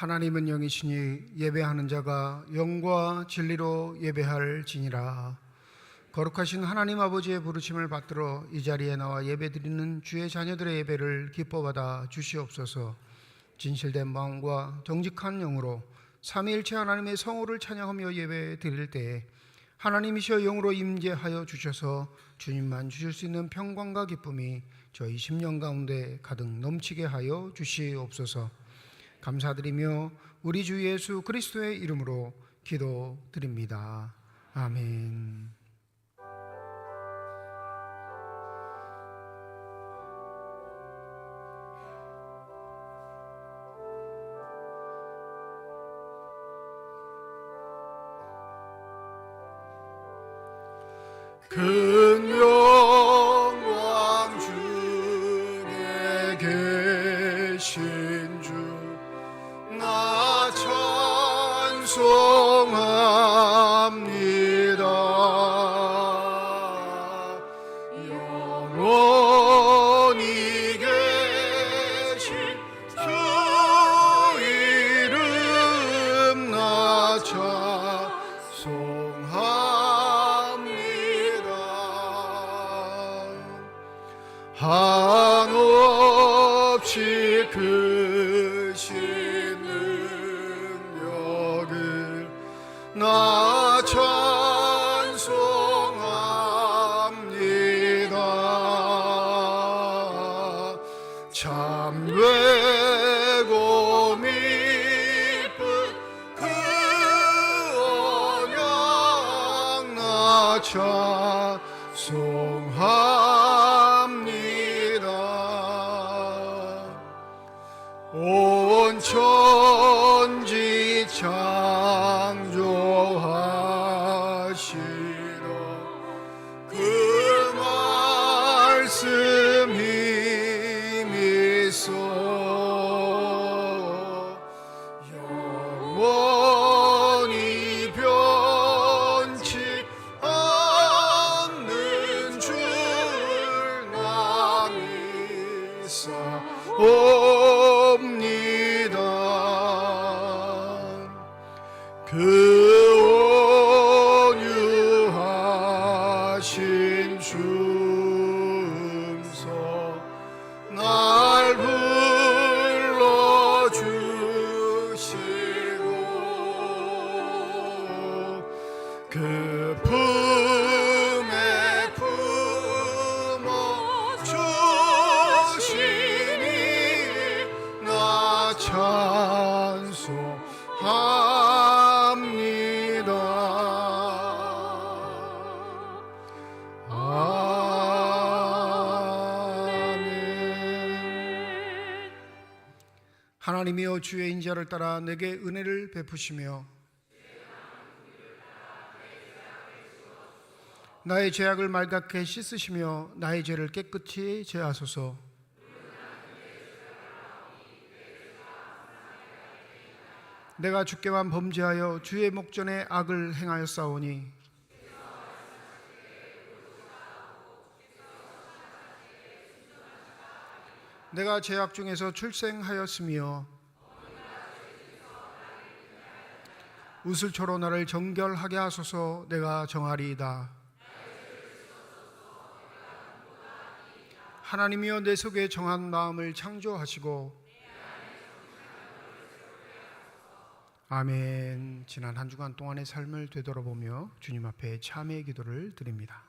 하나님은 영이시니 예배하는 자가 영과 진리로 예배할지니라. 거룩하신 하나님 아버지의 부르심을 받들어 이 자리에 나와 예배드리는 주의 자녀들의 예배를 기뻐받아 주시옵소서. 진실된 마음과 정직한 영으로 삼위일체 하나님의 성호를 찬양하며 예배 드릴 때에 하나님이시여 영으로 임재하여 주셔서 주님만 주실 수 있는 평강과 기쁨이 저희 심령 가운데 가득 넘치게 하여 주시옵소서. 감사드리며 우리 주 예수 그리스도의 이름으로 기도드립니다. 아멘. 큰 영광 중에 계신 주 나 찬송합니다. 영원히 계신 주 이름 나 찬송합니다. 한없이 크신 능력을 나 찬송합니다. 참되고 미쁜 그 언약 나 찬송합니다. 온 천지 창조하시던 그 말씀 힘이 있어 영원히 변치 않는 줄 나 믿사옵니다. 그 온유하신 줌서 날 불러주시고 그 품에 품어주시니 나 찬송합니다. 아멘. 하나님이여 주의 인자를 따라 내게 은혜를 베푸시며 나의 죄악을 말갛게 씻으시며 나의 죄를 깨끗이 제하소서. 내가 주께만 범죄하여 주의 목전에 악을 행하였사오니 내가 죄악 중에서 출생하였으며 우슬초로 나를 정결하게 하소서. 내가 정하리이다. 하나님이여 내 속에 정한 마음을 창조하시고 아멘. 지난 한 주간 동안의 삶을 되돌아보며 주님 앞에 참회의 기도를 드립니다.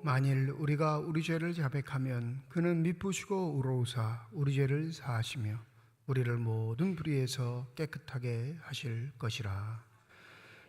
만일 우리가 우리 죄를 자백하면 그는 미쁘시고 의로우사 우리 죄를 사하시며 우리를 모든 불의에서 깨끗하게 하실 것이라.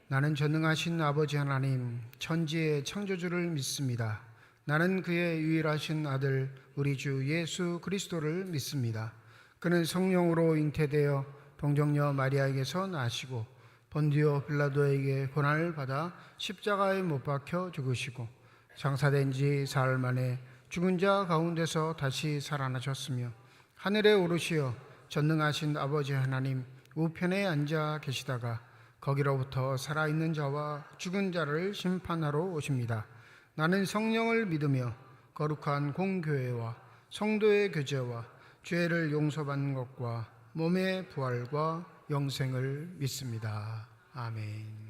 나는 전능하신 아버지 하나님 천지의 창조주를 믿습니다. 나는 그의 유일하신 아들 우리 주 예수 그리스도를 믿습니다. 그는 성령으로 잉태되어 동정녀 마리아에게서 나시고 본디오 빌라도에게 고난을 받아 십자가에 못 박혀 죽으시고 장사된 지 사흘 만에 죽은 자 가운데서 다시 살아나셨으며 하늘에 오르시어 전능하신 아버지 하나님 우편에 앉아 계시다가 거기로부터 살아있는 자와 죽은 자를 심판하러 오십니다. 나는 성령을 믿으며 거룩한 공교회와 성도의 교제와 죄를 용서받는 것과 몸의 부활과 영생을 믿습니다. 아멘.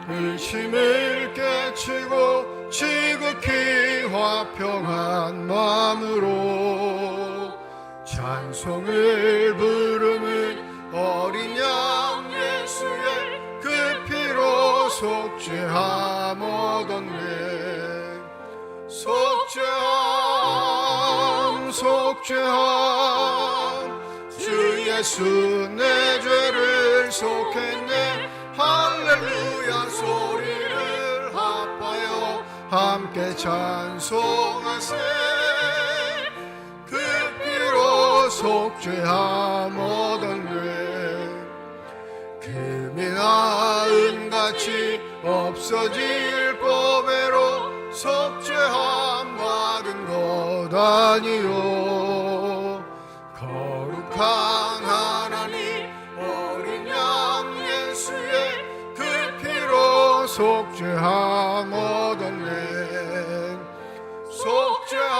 의심을 깨치고 지극히 화평한 마음으로 찬송을 부르는 어린 양 예수의 그 피로 속죄함 얻었네. 속죄함 속죄함 주 예수 내 죄를 속했네. 할렐루야 소리를 합하여 함께 찬송하세. 그 피로 속죄함 얻었네. 금이나 은같이 없어질 법외로 속죄함 받은 것 아니요. 거룩한 하나님 어린 양 예수의 그 피로 속죄함 얻었네. 속죄함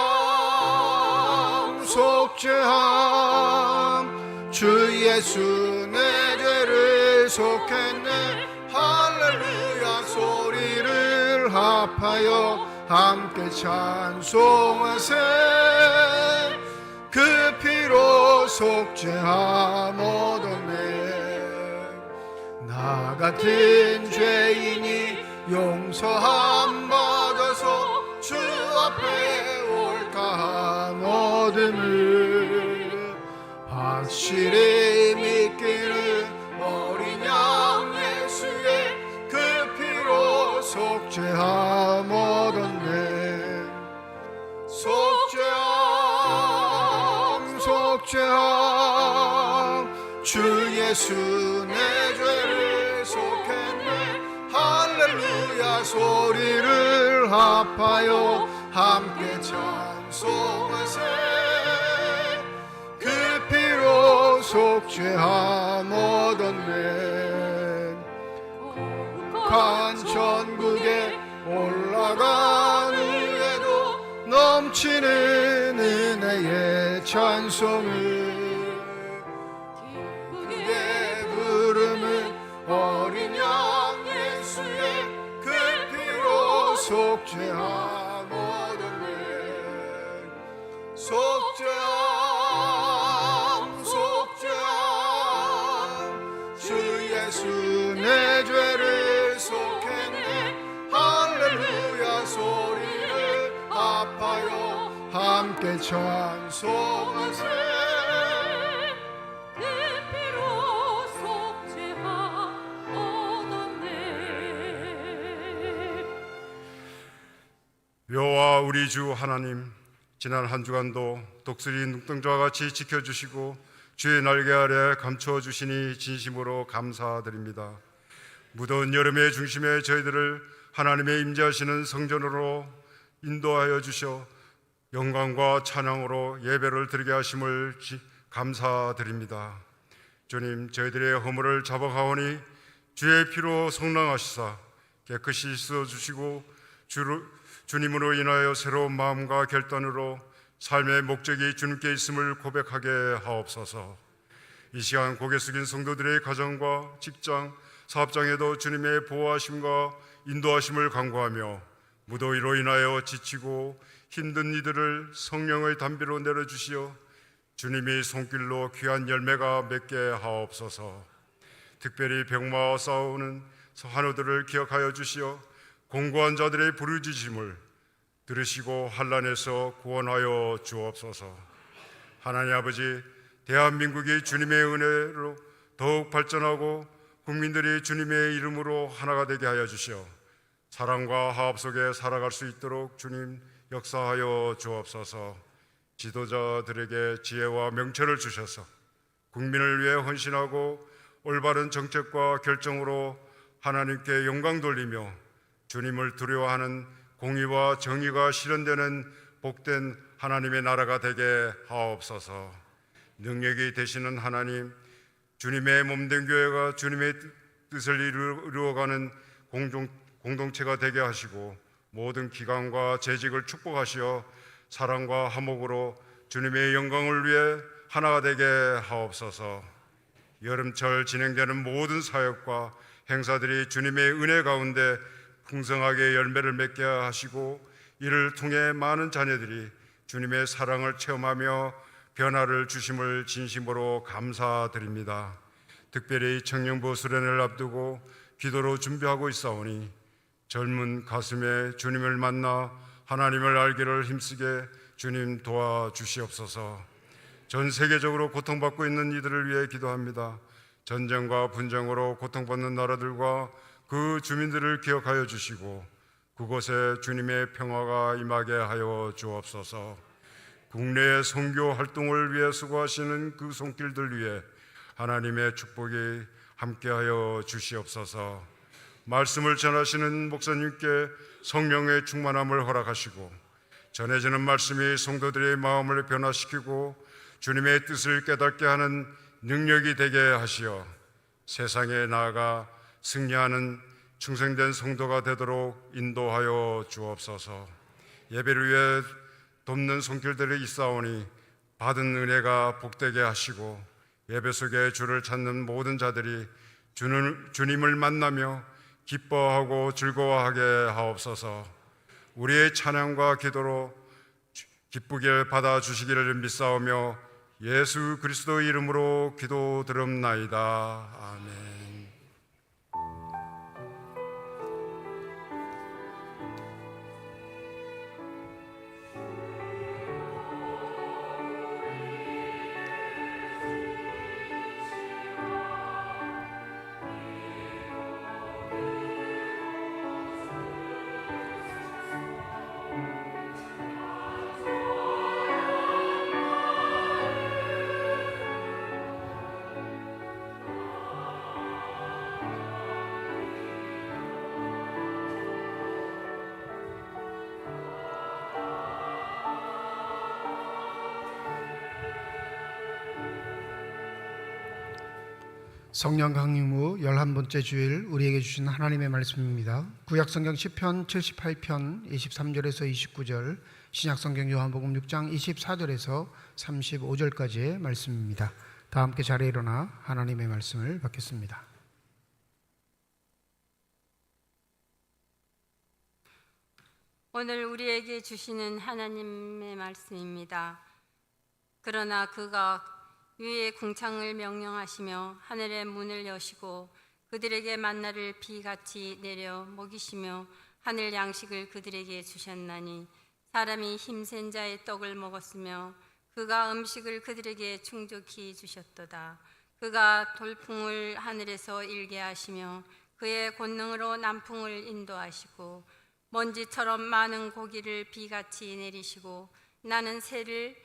속죄함 주 예수 내 죄를 속했네. 할렐루야 소리를 합하여 함께 찬송하세. 그 피로 속죄함 얻었네. 나 같은 죄인이 용서함 받아서 주 앞에 올까함 얻음을 확실히 믿기는 어린 양 예수의 그 피로 속죄함 얻었네. 속죄함 속죄함 주 예수 내 죄를 속했네. 할렐루야 소리를 합하여 함께 찬송하세. 그 피로 속죄함 얻었네. 거룩한 천국에 올라간 후에도 넘치는 은혜의 찬송을 기쁘게 부르는 어린 양 예수의 그 피로 속죄함 얻었네. 속죄함 속죄함 주 예수 내 죄를 속했네. 할렐루야 소리를 합하여 함께 찬송하세. 그 피로 속죄함 얻었네. 여호와 우리 주 하나님, 지난 한 주간도 독수리 눈동자와 같이 지켜주시고 주의 날개 아래 감추어 주시니 진심으로 감사드립니다. 무더운 여름의 중심에 저희들을 하나님의 임재하시는 성전으로 인도하여 주셔 영광과 찬양으로 예배를 드리게 하심을 감사드립니다. 주님, 저희들의 허물을 잡아가오니 주의 피로 성랑하시사 깨끗이 씻어주시고 주님으로 인하여 새로운 마음과 결단으로 삶의 목적이 주님께 있음을 고백하게 하옵소서. 이 시간 고개 숙인 성도들의 가정과 직장, 사업장에도 주님의 보호하심과 인도하심을 간구하며 무더위로 인하여 지치고 힘든 이들을 성령의 담비로 내려주시어 주님의 손길로 귀한 열매가 맺게 하옵소서. 특별히 병마와 싸우는 환우들을 기억하여 주시어 공고한 자들의 부르짖음을 들으시고 환난에서 구원하여 주옵소서. 하나님 아버지, 대한민국이 주님의 은혜로 더욱 발전하고 국민들이 주님의 이름으로 하나가 되게 하여 주시어 사랑과 화합 속에 살아갈 수 있도록 주님 역사하여 주옵소서. 지도자들에게 지혜와 명철을 주셔서 국민을 위해 헌신하고 올바른 정책과 결정으로 하나님께 영광 돌리며 주님을 두려워하는 공의와 정의가 실현되는 복된 하나님의 나라가 되게 하옵소서. 능력이 되시는 하나님, 주님의 몸된 교회가 주님의 뜻을 이루어가는 공동체가 되게 하시고 모든 기관과 재직을 축복하시어 사랑과 화목으로 주님의 영광을 위해 하나가 되게 하옵소서. 여름철 진행되는 모든 사역과 행사들이 주님의 은혜 가운데 풍성하게 열매를 맺게 하시고 이를 통해 많은 자녀들이 주님의 사랑을 체험하며 변화를 주심을 진심으로 감사드립니다. 특별히 청년부 수련회를 앞두고 기도로 준비하고 있사오니 젊은 가슴에 주님을 만나 하나님을 알기를 힘쓰게 주님 도와주시옵소서. 전 세계적으로 고통받고 있는 이들을 위해 기도합니다. 전쟁과 분쟁으로 고통받는 나라들과 그 주민들을 기억하여 주시고 그곳에 주님의 평화가 임하게 하여 주옵소서. 국내의 선교 활동을 위해 수고하시는 그 손길들 위해 하나님의 축복이 함께하여 주시옵소서. 말씀을 전하시는 목사님께 성령의 충만함을 허락하시고 전해지는 말씀이 성도들의 마음을 변화시키고 주님의 뜻을 깨닫게 하는 능력이 되게 하시어 세상에 나아가 승리하는 충성된 성도가 되도록 인도하여 주옵소서. 예배를 위해 돕는 손길들이 있사오니 받은 은혜가 복되게 하시고 예배 속에 주를 찾는 모든 자들이 주님을 만나며 기뻐하고 즐거워하게 하옵소서. 우리의 찬양과 기도로 기쁘게 받아주시기를 믿사오며 예수 그리스도의 이름으로 기도드립나이다. 아멘. 성령 강림 후 11번째 주일 우리에게 주신 하나님의 말씀입니다. 구약성경 시편 78편 23절에서 29절, 신약성경 요한복음 6장 24절에서 35절까지의 말씀입니다. 다 함께 자리에 일어나 하나님의 말씀을 받겠습니다. 오늘 우리에게 주시는 하나님의 말씀입니다. 그러나 그가 위의 궁창을 명령하시며 하늘의 문을 여시고 그들에게 만나를 비같이 내려 먹이시며 하늘 양식을 그들에게 주셨나니 사람이 힘센 자의 떡을 먹었으며 그가 음식을 그들에게 충족히 주셨도다. 그가 돌풍을 하늘에서 일게 하시며 그의 권능으로 남풍을 인도하시고 먼지처럼 많은 고기를 비같이 내리시고 나는 새를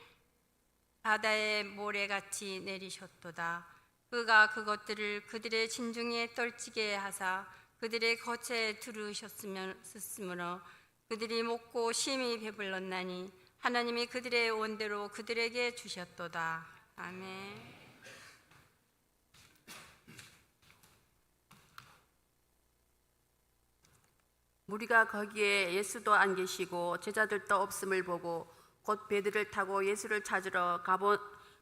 바다의 모래같이 내리셨도다. 그가 그것들을 그들의 진중에 떨치게 하사 그들의 거체에 두르셨으므로 그들이 먹고 심히 배불렀나니 하나님이 그들의 원대로 그들에게 주셨도다. 아멘. 무리가 거기에 예수도 안 계시고 제자들도 없음을 보고 곧 배들을 타고 예수를 찾으러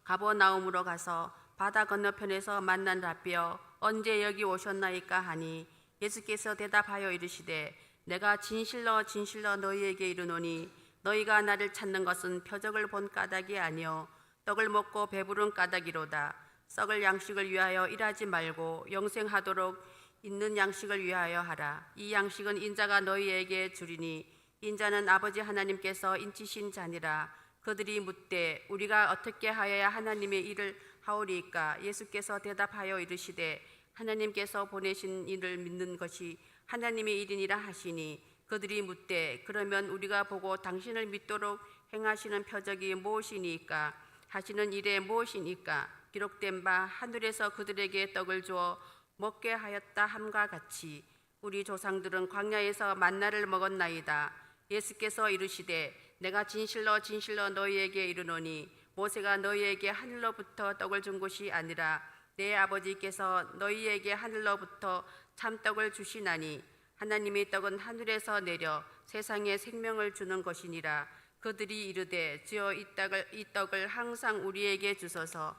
가버나움으로 가서 바다 건너편에서 만난 라비여 언제 여기 오셨나이까 하니 예수께서 대답하여 이르시되 내가 진실로 진실로 너희에게 이르노니 너희가 나를 찾는 것은 표적을 본 까닭이 아니요 떡을 먹고 배부른 까닭이로다. 썩을 양식을 위하여 일하지 말고 영생하도록 있는 양식을 위하여 하라. 이 양식은 인자가 너희에게 주리니 인자는 아버지 하나님께서 인치신 자니라. 그들이 묻되 우리가 어떻게 하여야 하나님의 일을 하오리이까? 예수께서 대답하여 이르시되 하나님께서 보내신 이를 믿는 것이 하나님의 일이니라 하시니 그들이 묻되 그러면 우리가 보고 당신을 믿도록 행하시는 표적이 무엇이니까? 하시는 일에 무엇이니까? 기록된 바 하늘에서 그들에게 떡을 주어 먹게 하였다 함과 같이 우리 조상들은 광야에서 만나를 먹었나이다. 예수께서 이르시되 내가 진실로 진실로 너희에게 이르노니 모세가 너희에게 하늘로부터 떡을 준 것이 아니라 내 아버지께서 너희에게 하늘로부터 참떡을 주시나니 하나님의 떡은 하늘에서 내려 세상에 생명을 주는 것이니라. 그들이 이르되 주여 이 떡을 항상 우리에게 주소서.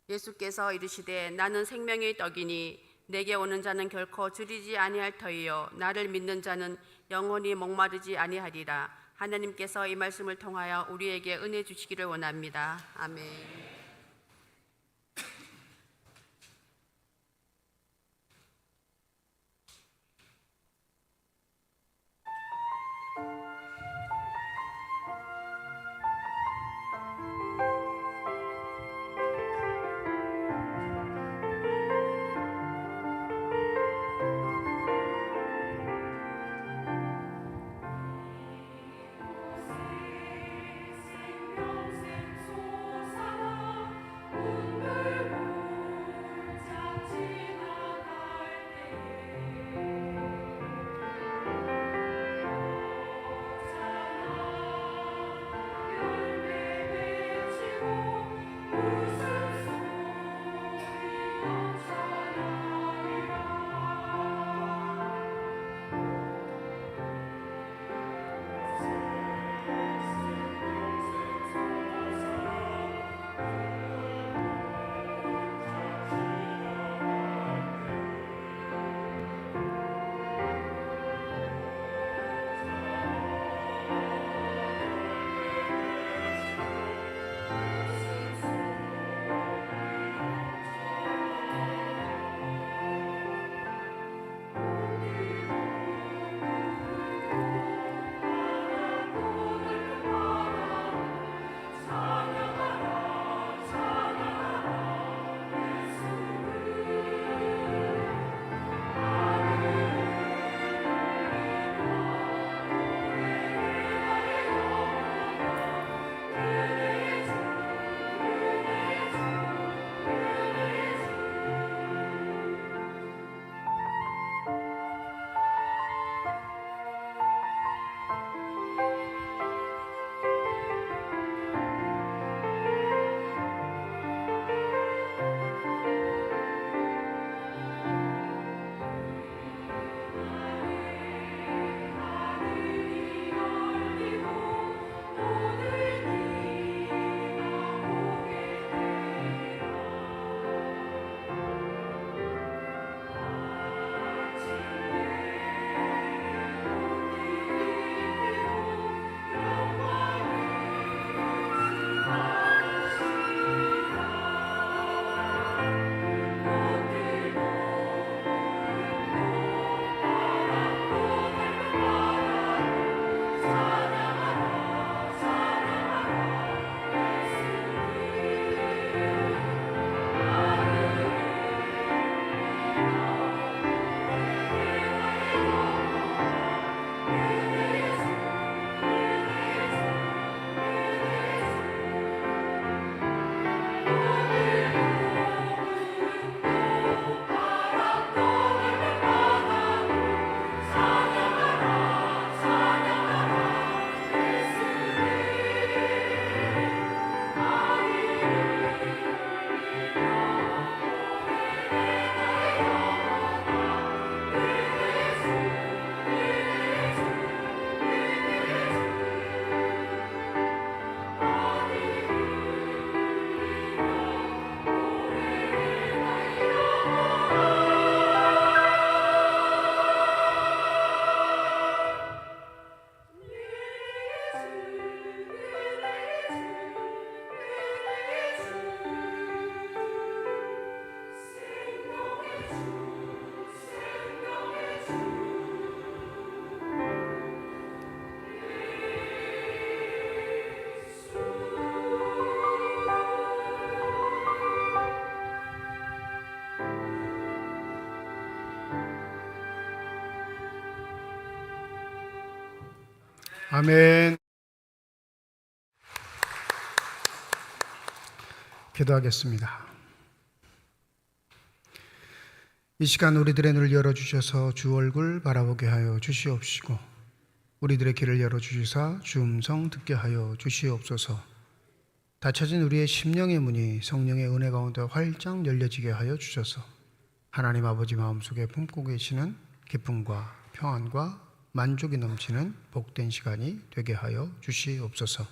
예수께서 이르시되 나는 생명의 떡이니 내게 오는 자는 결코 줄이지 아니할 터이요 나를 믿는 자는 영원히 목마르지 아니하리라. 하나님께서 이 말씀을 통하여 우리에게 은혜 주시기를 원합니다. 아멘. 생명샘 솟아나 아멘. 기도하겠습니다. 이 시간 우리들의 눈을 열어주셔서 주 얼굴 바라보게 하여 주시옵시고 우리들의 귀를 열어주시사 주 음성 듣게 하여 주시옵소서. 닫혀진 우리의 심령의 문이 성령의 은혜 가운데 활짝 열려지게 하여 주셔서 하나님 아버지 마음속에 품고 계시는 기쁨과 평안과 만족이 넘치는 복된 시간이 되게 하여 주시옵소서.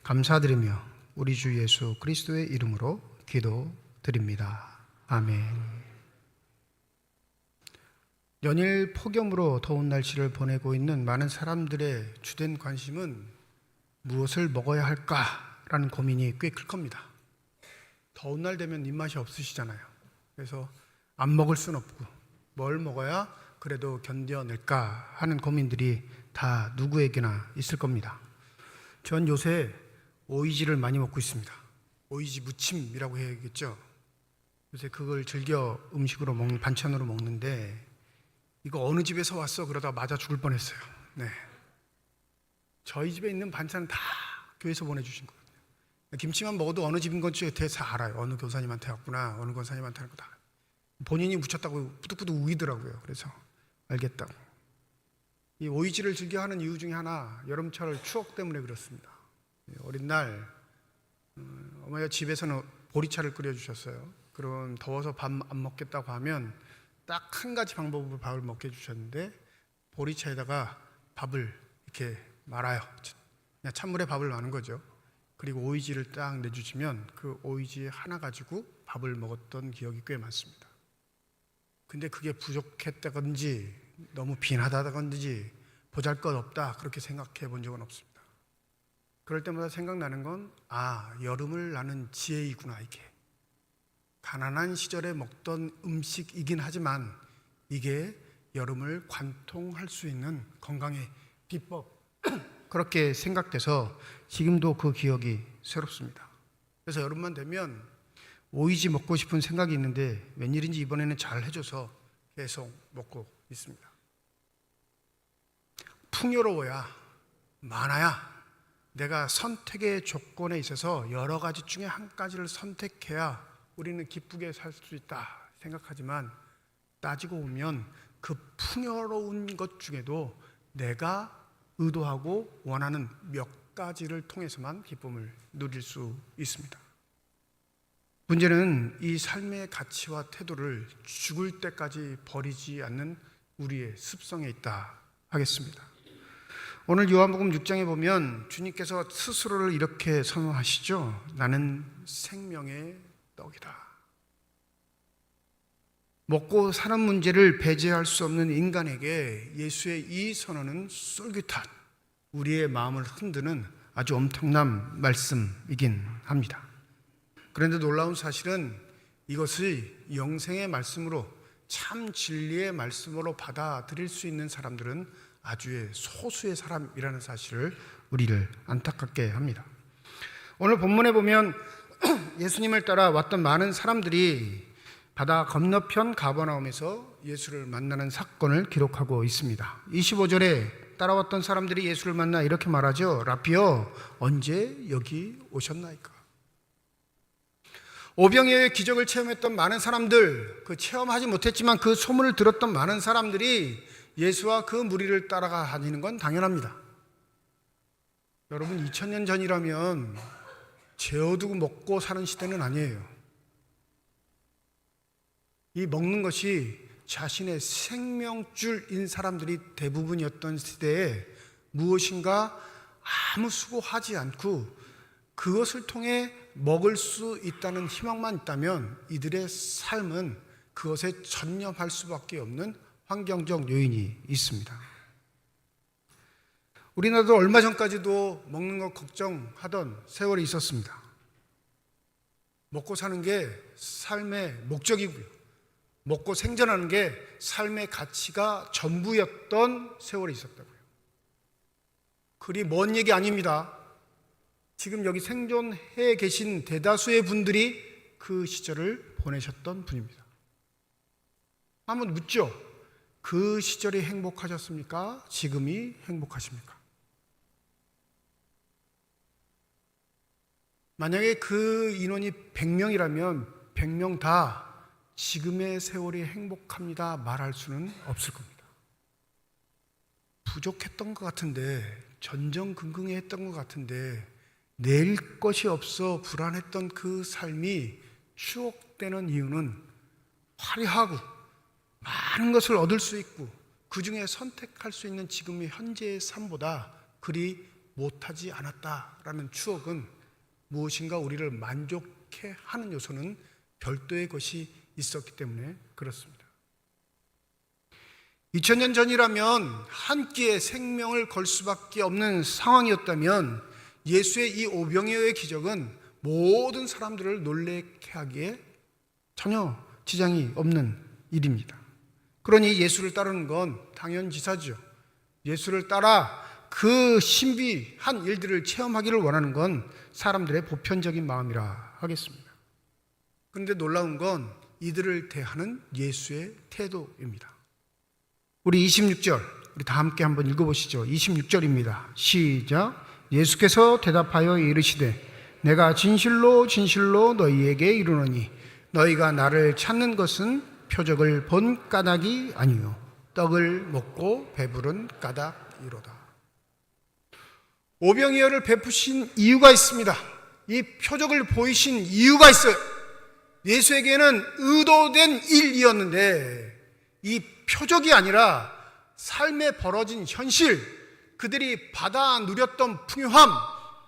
감사드리며 우리 주 예수 그리스도의 이름으로 기도드립니다. 아멘. 연일 폭염으로 더운 날씨를 보내고 있는 많은 사람들의 주된 관심은 무엇을 먹어야 할까라는 고민이 꽤 클 겁니다. 더운 날 되면 입맛이 없으시잖아요. 그래서 안 먹을 순 없고 뭘 먹어야 그래도 견뎌낼까 하는 고민들이 다 누구에게나 있을 겁니다. 전 요새 오이지를 많이 먹고 있습니다. 오이지 무침이라고 해야겠죠. 요새 그걸 즐겨 음식으로 먹는 반찬으로 먹는데 이거 어느 집에서 왔어? 그러다 맞아 죽을 뻔했어요. 네. 저희 집에 있는 반찬은 다 교회에서 보내주신 거거든요. 김치만 먹어도 어느 집인 건지 다 알아요. 어느 교사님한테 왔구나, 어느 권사님한테 하는 거 다. 본인이 묻혔다고 뿌득뿌득 우기더라고요. 그래서 알겠다고. 이 오이지를 즐겨하는 이유 중에 하나, 여름철 추억 때문에 그렇습니다. 어린 날 어머니가 집에서는 보리차를 끓여주셨어요. 그럼 더워서 밥 안 먹겠다고 하면 딱 한 가지 방법으로 밥을 먹게 해주셨는데 보리차에다가 밥을 이렇게 말아요. 그냥 찬물에 밥을 마는 거죠. 그리고 오이지를 딱 내주시면 그 오이지 하나 가지고 밥을 먹었던 기억이 꽤 많습니다. 근데 그게 부족했다든지 너무 빈하다든지 보잘것없다 그렇게 생각해 본 적은 없습니다. 그럴 때마다 생각나는 건 여름을 나는 지혜이구나. 이게 가난한 시절에 먹던 음식이긴 하지만 이게 여름을 관통할 수 있는 건강의 비법 그렇게 생각돼서 지금도 그 기억이 새롭습니다. 그래서 여름만 되면 오이지 먹고 싶은 생각이 있는데 웬일인지 이번에는 잘 해줘서 계속 먹고 있습니다. 풍요로워야 많아야 내가 선택의 조건에 있어서 여러 가지 중에 한 가지를 선택해야 우리는 기쁘게 살 수 있다 생각하지만 따지고 보면 그 풍요로운 것 중에도 내가 의도하고 원하는 몇 가지를 통해서만 기쁨을 누릴 수 있습니다. 문제는 이 삶의 가치와 태도를 죽을 때까지 버리지 않는 우리의 습성에 있다 하겠습니다. 오늘 요한복음 6장에 보면 주님께서 스스로를 이렇게 선언하시죠. 나는 생명의 떡이다. 먹고 사는 문제를 배제할 수 없는 인간에게 예수의 이 선언은 쏠깃한 우리의 마음을 흔드는 아주 엄청난 말씀이긴 합니다. 그런데 놀라운 사실은 이것을 영생의 말씀으로 참 진리의 말씀으로 받아들일 수 있는 사람들은 아주 소수의 사람이라는 사실을 우리를 안타깝게 합니다. 오늘 본문에 보면 예수님을 따라 왔던 많은 사람들이 바다 건너편 가버나움에서 예수를 만나는 사건을 기록하고 있습니다. 25절에 따라왔던 사람들이 예수를 만나 이렇게 말하죠. 라피여, 언제 여기 오셨나이까? 오병이어의 기적을 체험했던 많은 사람들, 그 체험하지 못했지만 그 소문을 들었던 많은 사람들이 예수와 그 무리를 따라가 다니는 건 당연합니다. 여러분 2000년 전이라면 재워두고 먹고 사는 시대는 아니에요. 이 먹는 것이 자신의 생명줄인 사람들이 대부분이었던 시대에 무엇인가 아무 수고하지 않고 그것을 통해 먹을 수 있다는 희망만 있다면 이들의 삶은 그것에 전념할 수밖에 없는 환경적 요인이 있습니다. 우리나라도 얼마 전까지도 먹는 것 걱정하던 세월이 있었습니다. 먹고 사는 게 삶의 목적이고요. 먹고 생존하는 게 삶의 가치가 전부였던 세월이 있었다고요. 그리 먼 얘기 아닙니다. 지금 여기 생존해 계신 대다수의 분들이 그 시절을 보내셨던 분입니다. 한번 묻죠. 그 시절이 행복하셨습니까? 지금이 행복하십니까? 만약에 그 인원이 100명이라면 100명 다 지금의 세월이 행복합니다 말할 수는 없을 겁니다. 부족했던 것 같은데, 전전긍긍했던 것 같은데, 내일 것이 없어 불안했던 그 삶이 추억되는 이유는 화려하고 많은 것을 얻을 수 있고 그 중에 선택할 수 있는 지금의 현재의 삶보다 그리 못하지 않았다라는 추억은 무엇인가 우리를 만족해 하는 요소는 별도의 것이 있었기 때문에 그렇습니다. 2000년 전이라면 한 끼에 생명을 걸 수밖에 없는 상황이었다면 예수의 이 오병이어의 기적은 모든 사람들을 놀래게 하기에 전혀 지장이 없는 일입니다. 그러니 예수를 따르는 건 당연지사죠. 예수를 따라 그 신비한 일들을 체험하기를 원하는 건 사람들의 보편적인 마음이라 하겠습니다. 그런데 놀라운 건 이들을 대하는 예수의 태도입니다. 우리 26절, 우리 다 함께 한번 읽어보시죠. 26절입니다. 시작. 예수께서 대답하여 이르시되 내가 진실로 진실로 너희에게 이르노니 너희가 나를 찾는 것은 표적을 본 까닭이 아니요 떡을 먹고 배부른 까닭이로다. 오병이어를 베푸신 이유가 있습니다. 이 표적을 보이신 이유가 있어요. 예수에게는 의도된 일이었는데 이 표적이 아니라 삶에 벌어진 현실, 그들이 받아 누렸던 풍요함,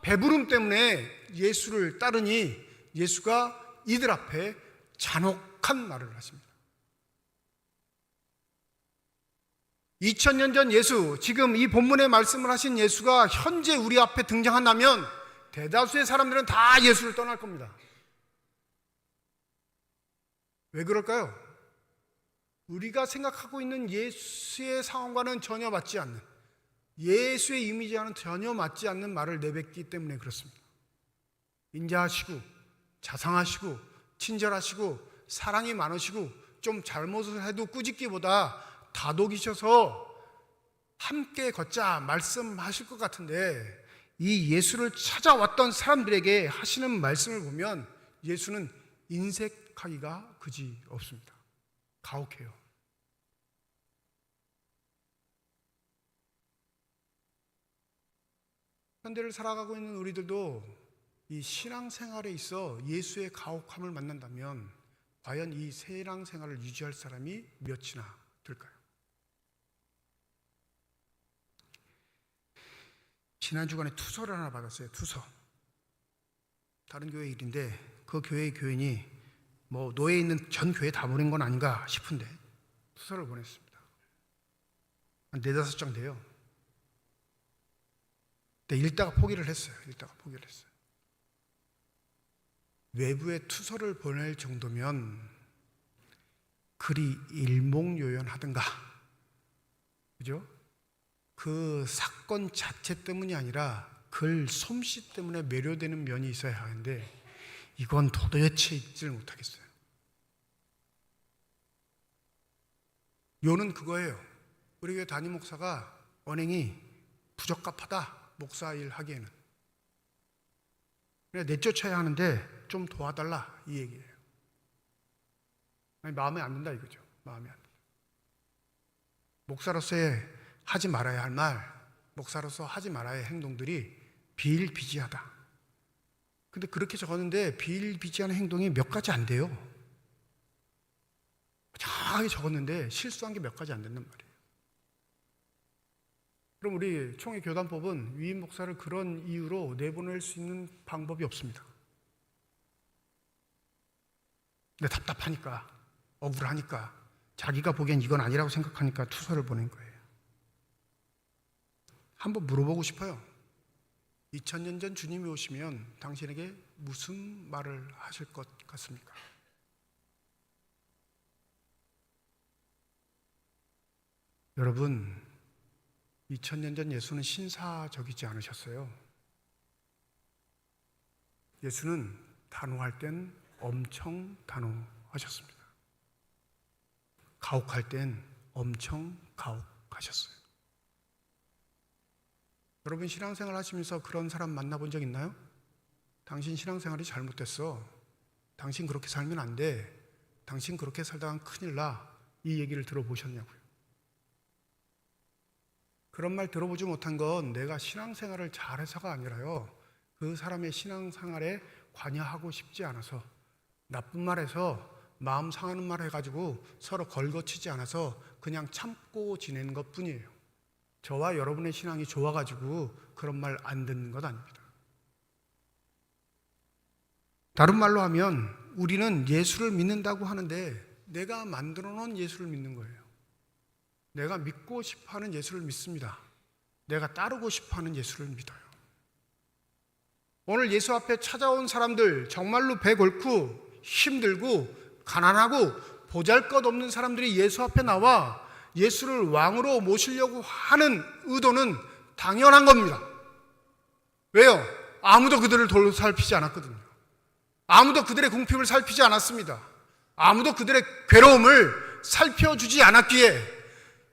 배부름 때문에 예수를 따르니 예수가 이들 앞에 잔혹한 말을 하십니다. 2000년 전 예수, 지금 이 본문에 말씀을 하신 예수가 현재 우리 앞에 등장한다면 대다수의 사람들은 다 예수를 떠날 겁니다. 왜 그럴까요? 우리가 생각하고 있는 예수의 상황과는 전혀 맞지 않는, 예수의 이미지와는 전혀 맞지 않는 말을 내뱉기 때문에 그렇습니다. 인자하시고 자상하시고 친절하시고 사랑이 많으시고 좀 잘못을 해도 꾸짖기보다 다독이셔서 함께 걷자 말씀하실 것 같은데 이 예수를 찾아왔던 사람들에게 하시는 말씀을 보면 예수는 인색하기가 그지 없습니다. 가혹해요. 현대를 살아가고 있는 우리들도 이 신앙생활에 있어 예수의 가혹함을 만난다면 과연 이 신앙생활을 유지할 사람이 몇이나 될까요? 지난 주간에 투서를 하나 받았어요. 투서. 다른 교회 일인데 그 교회의 교인이 뭐 노예에 있는 전 교회 다 보낸 건 아닌가 싶은데 투서를 보냈습니다. 한 4-5장 돼요. 근데 읽다가 포기를 했어요. 외부에 투서를 보낼 정도면 그리 일목요연하든가, 그죠? 그 사건 자체 때문이 아니라 글 솜씨 때문에 매료되는 면이 있어야 하는데 이건 도대체 읽지를 못하겠어요. 요는 그거예요. 우리 교회 담임 목사가 언행이 부적합하다, 목사 일 하기에는. 그냥 내쫓아야 하는데 좀 도와달라, 이 얘기예요. 아니, 마음에 안 든다 이거죠. 마음에 안 든다. 목사로서의 하지 말아야 할 말, 목사로서 하지 말아야 할 행동들이 비일비재하다. 근데 그렇게 적었는데 비일비재한 행동이 몇 가지 안 돼요. 정확하게 적었는데 실수한 게 몇 가지 안 된단 말이에요. 그럼 우리 총회 교단법은 위임 목사를 그런 이유로 내보낼 수 있는 방법이 없습니다. 근데 답답하니까, 억울하니까, 자기가 보기엔 이건 아니라고 생각하니까 투서를 보낸 거예요. 한번 물어보고 싶어요. 2000년 전 주님이 오시면 당신에게 무슨 말을 하실 것 같습니까? 여러분, 2000년 전 예수는 신사적이지 않으셨어요. 예수는 단호할 땐 엄청 단호하셨습니다. 가혹할 땐 엄청 가혹하셨어요. 여러분 신앙생활 하시면서 그런 사람 만나본 적 있나요? 당신 신앙생활이 잘못됐어. 당신 그렇게 살면 안 돼. 당신 그렇게 살다간 큰일 나. 이 얘기를 들어보셨냐고요. 그런 말 들어보지 못한 건 내가 신앙생활을 잘해서가 아니라요, 그 사람의 신앙생활에 관여하고 싶지 않아서, 나쁜 말해서 마음 상하는 말 해가지고 서로 걸거치지 않아서 그냥 참고 지내는 것 뿐이에요. 저와 여러분의 신앙이 좋아가지고 그런 말 안 듣는 것 아닙니다. 다른 말로 하면 우리는 예수를 믿는다고 하는데 내가 만들어 놓은 예수를 믿는 거예요. 내가 믿고 싶어하는 예수를 믿습니다. 내가 따르고 싶어하는 예수를 믿어요. 오늘 예수 앞에 찾아온 사람들, 정말로 배 곪고 힘들고 가난하고 보잘것없는 사람들이 예수 앞에 나와 예수를 왕으로 모시려고 하는 의도는 당연한 겁니다. 왜요? 아무도 그들을 돌살피지 않았거든요. 아무도 그들의 궁핍을 살피지 않았습니다. 아무도 그들의 괴로움을 살펴주지 않았기에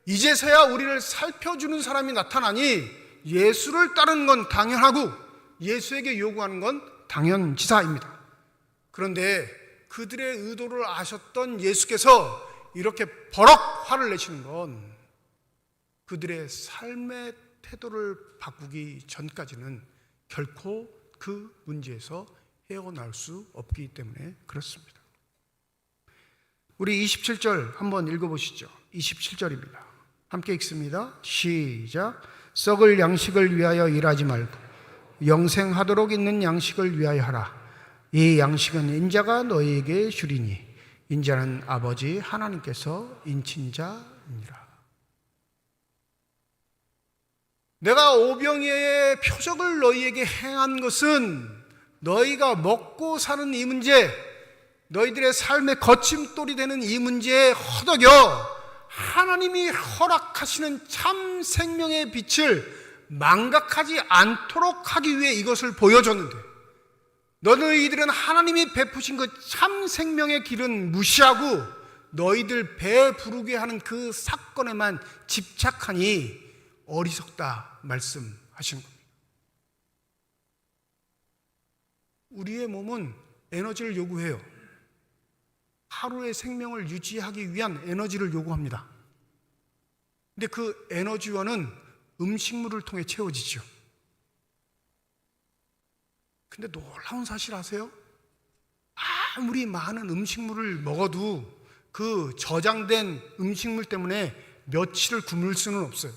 이제서야 우리를 살펴주는 사람이 나타나니 예수를 따르는 건 당연하고 예수에게 요구하는 건 당연지사입니다. 그런데 그들의 의도를 아셨던 예수께서 이렇게 버럭 화를 내시는 건 그들의 삶의 태도를 바꾸기 전까지는 결코 그 문제에서 헤어나올 수 없기 때문에 그렇습니다. 우리 27절 한번 읽어보시죠. 27절입니다. 함께 읽습니다. 시작. 썩을 양식을 위하여 일하지 말고 영생하도록 있는 양식을 위하여 하라. 이 양식은 인자가 너희에게 주리니 인자는 아버지 하나님께서 인친 자니라. 내가 오병이어의 표적을 너희에게 행한 것은 너희가 먹고 사는 이 문제, 너희들의 삶의 거침돌이 되는 이 문제에 허덕여 하나님이 허락하시는 참 생명의 빛을 망각하지 않도록 하기 위해 이것을 보여줬는데, 너희들은 하나님이 베푸신 그 참 생명의 길은 무시하고 너희들 배 부르게 하는 그 사건에만 집착하니 어리석다 말씀하시는 겁니다. 우리의 몸은 에너지를 요구해요. 하루의 생명을 유지하기 위한 에너지를 요구합니다. 근데 그 에너지원은 음식물을 통해 채워지죠. 근데 놀라운 사실 아세요? 아무리 많은 음식물을 먹어도 그 저장된 음식물 때문에 며칠을 굶을 수는 없어요.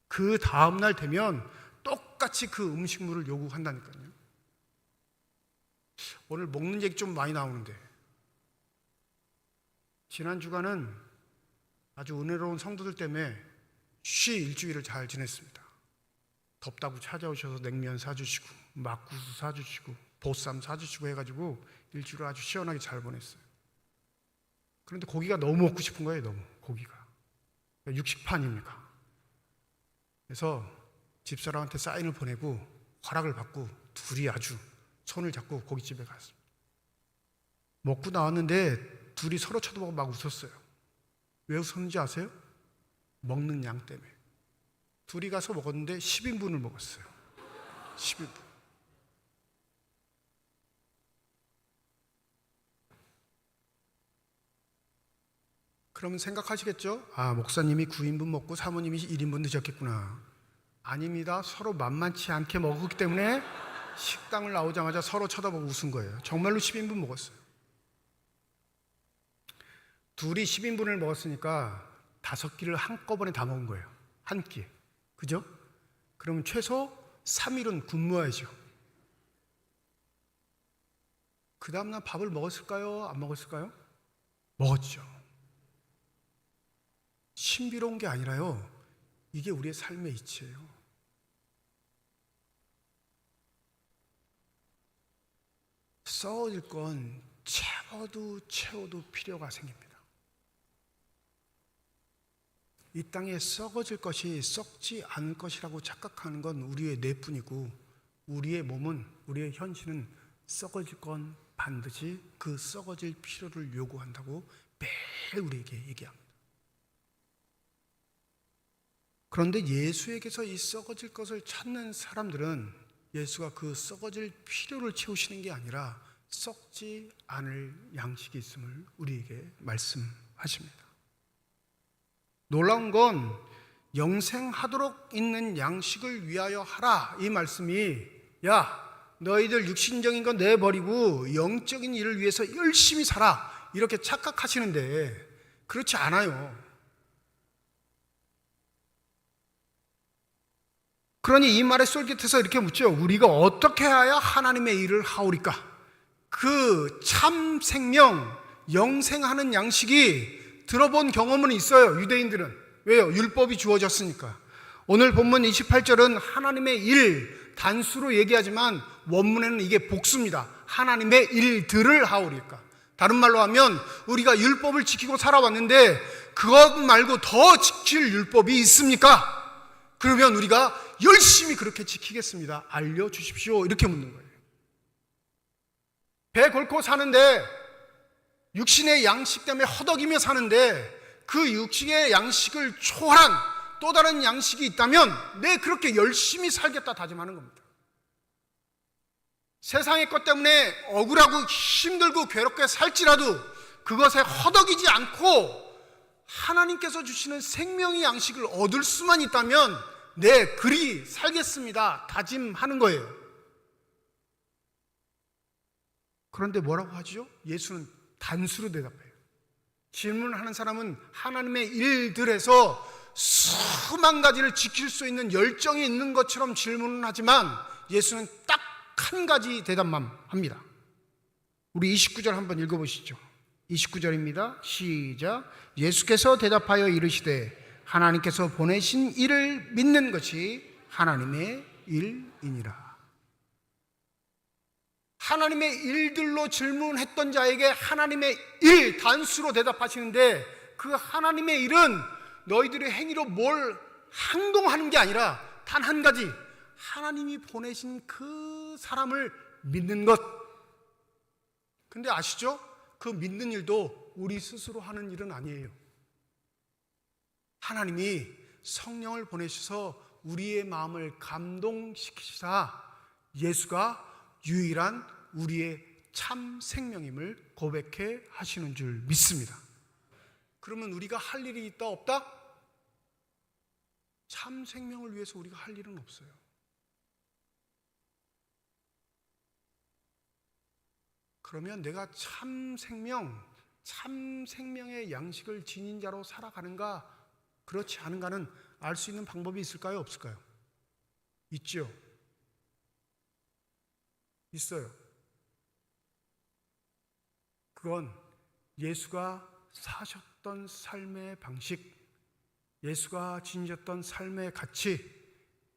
그 다음날 되면 똑같이 그 음식물을 요구한다니까요. 오늘 먹는 얘기 좀 많이 나오는데, 지난 주간은 아주 은혜로운 성도들 때문에 일주일을 잘 지냈습니다. 덥다고 찾아오셔서 냉면 사주시고 막국수 사주시고 보쌈 사주시고 해가지고 일주일을 아주 시원하게 잘 보냈어요. 그런데 고기가 너무 먹고 싶은 거예요. 너무 고기가 육식판입니까? 그래서 집사람한테 사인을 보내고 허락을 받고 둘이 아주 손을 잡고 고깃집에 갔습니다. 먹고 나왔는데 둘이 서로 쳐다보고 막 웃었어요. 왜 웃었는지 아세요? 먹는 양 때문에. 둘이 가서 먹었는데 10인분을 먹었어요. 10인분. 그러면 생각하시겠죠? 아, 목사님이 9인분 먹고 사모님이 1인분 드셨겠구나. 아닙니다. 서로 만만치 않게 먹었기 때문에 식당을 나오자마자 서로 쳐다보고 웃은 거예요. 정말로 10인분 먹었어요. 둘이 10인분을 먹었으니까 5끼를 한꺼번에 다 먹은 거예요. 한 끼. 그죠? 그러면 최소 3일은 굶어야죠. 그 다음날 밥을 먹었을까요? 안 먹었을까요? 먹었죠. 신비로운 게 아니라요, 이게 우리의 삶의 이치예요. 썩어질 건 채워도 필요가 생깁니다. 이 땅에 썩어질 것이 썩지 않을 것이라고 착각하는 건 우리의 뇌뿐이고, 우리의 몸은, 우리의 현실은 썩어질 건 반드시 그 썩어질 필요를 요구한다고 매일 우리에게 얘기합니다. 그런데 예수에게서 이 썩어질 것을 찾는 사람들은 예수가 그 썩어질 필요를 채우시는 게 아니라 썩지 않을 양식이 있음을 우리에게 말씀하십니다. 놀라운 건 영생하도록 있는 양식을 위하여 하라, 이 말씀이 야 너희들 육신적인 건 내버리고 영적인 일을 위해서 열심히 살아, 이렇게 착각하시는데 그렇지 않아요. 그러니 이 말의 솔깃해서 이렇게 묻죠. 우리가 어떻게 해야 하나님의 일을 하오리까? 그 참 생명, 영생하는 양식이 들어본 경험은 있어요, 유대인들은. 왜요? 율법이 주어졌으니까. 오늘 본문 28절은 하나님의 일, 단수로 얘기하지만 원문에는 이게 복수입니다. 하나님의 일들을 하오리까. 다른 말로 하면 우리가 율법을 지키고 살아왔는데 그것 말고 더 지킬 율법이 있습니까? 그러면 우리가 열심히 그렇게 지키겠습니다. 알려주십시오. 이렇게 묻는 거예요. 배 걸고 사는데 육신의 양식 때문에 허덕이며 사는데 그 육신의 양식을 초월한 또 다른 양식이 있다면 내 그렇게 열심히 살겠다 다짐하는 겁니다. 세상의 것 때문에 억울하고 힘들고 괴롭게 살지라도 그것에 허덕이지 않고 하나님께서 주시는 생명의 양식을 얻을 수만 있다면 네, 그리 살겠습니다 다짐하는 거예요. 그런데 뭐라고 하죠? 예수는 단수로 대답해요. 질문하는 사람은 하나님의 일들에서 수만 가지를 지킬 수 있는 열정이 있는 것처럼 질문은 하지만 예수는 딱 한 가지 대답만 합니다. 우리 29절 한번 읽어보시죠. 29절입니다. 시작. 예수께서 대답하여 이르시되 하나님께서 보내신 이를 믿는 것이 하나님의 일이니라. 하나님의 일들로 질문했던 자에게 하나님의 일 단수로 대답하시는데 그 하나님의 일은 너희들의 행위로 뭘 행동하는 게 아니라 단 한 가지, 하나님이 보내신 그 사람을 믿는 것. 근데 아시죠? 그 믿는 일도 우리 스스로 하는 일은 아니에요. 하나님이 성령을 보내셔서 우리의 마음을 감동시키시사 예수가 유일한 우리의 참 생명임을 고백해 하시는 줄 믿습니다. 그러면 우리가 할 일이 있다 없다? 참 생명을 위해서 우리가 할 일은 없어요. 그러면 내가 참 생명의 양식을 지닌 자로 살아가는가 그렇지 않은가는 알 수 있는 방법이 있을까요? 없을까요? 있죠. 있어요. 그건 예수가 사셨던 삶의 방식, 예수가 지니셨던 삶의 가치,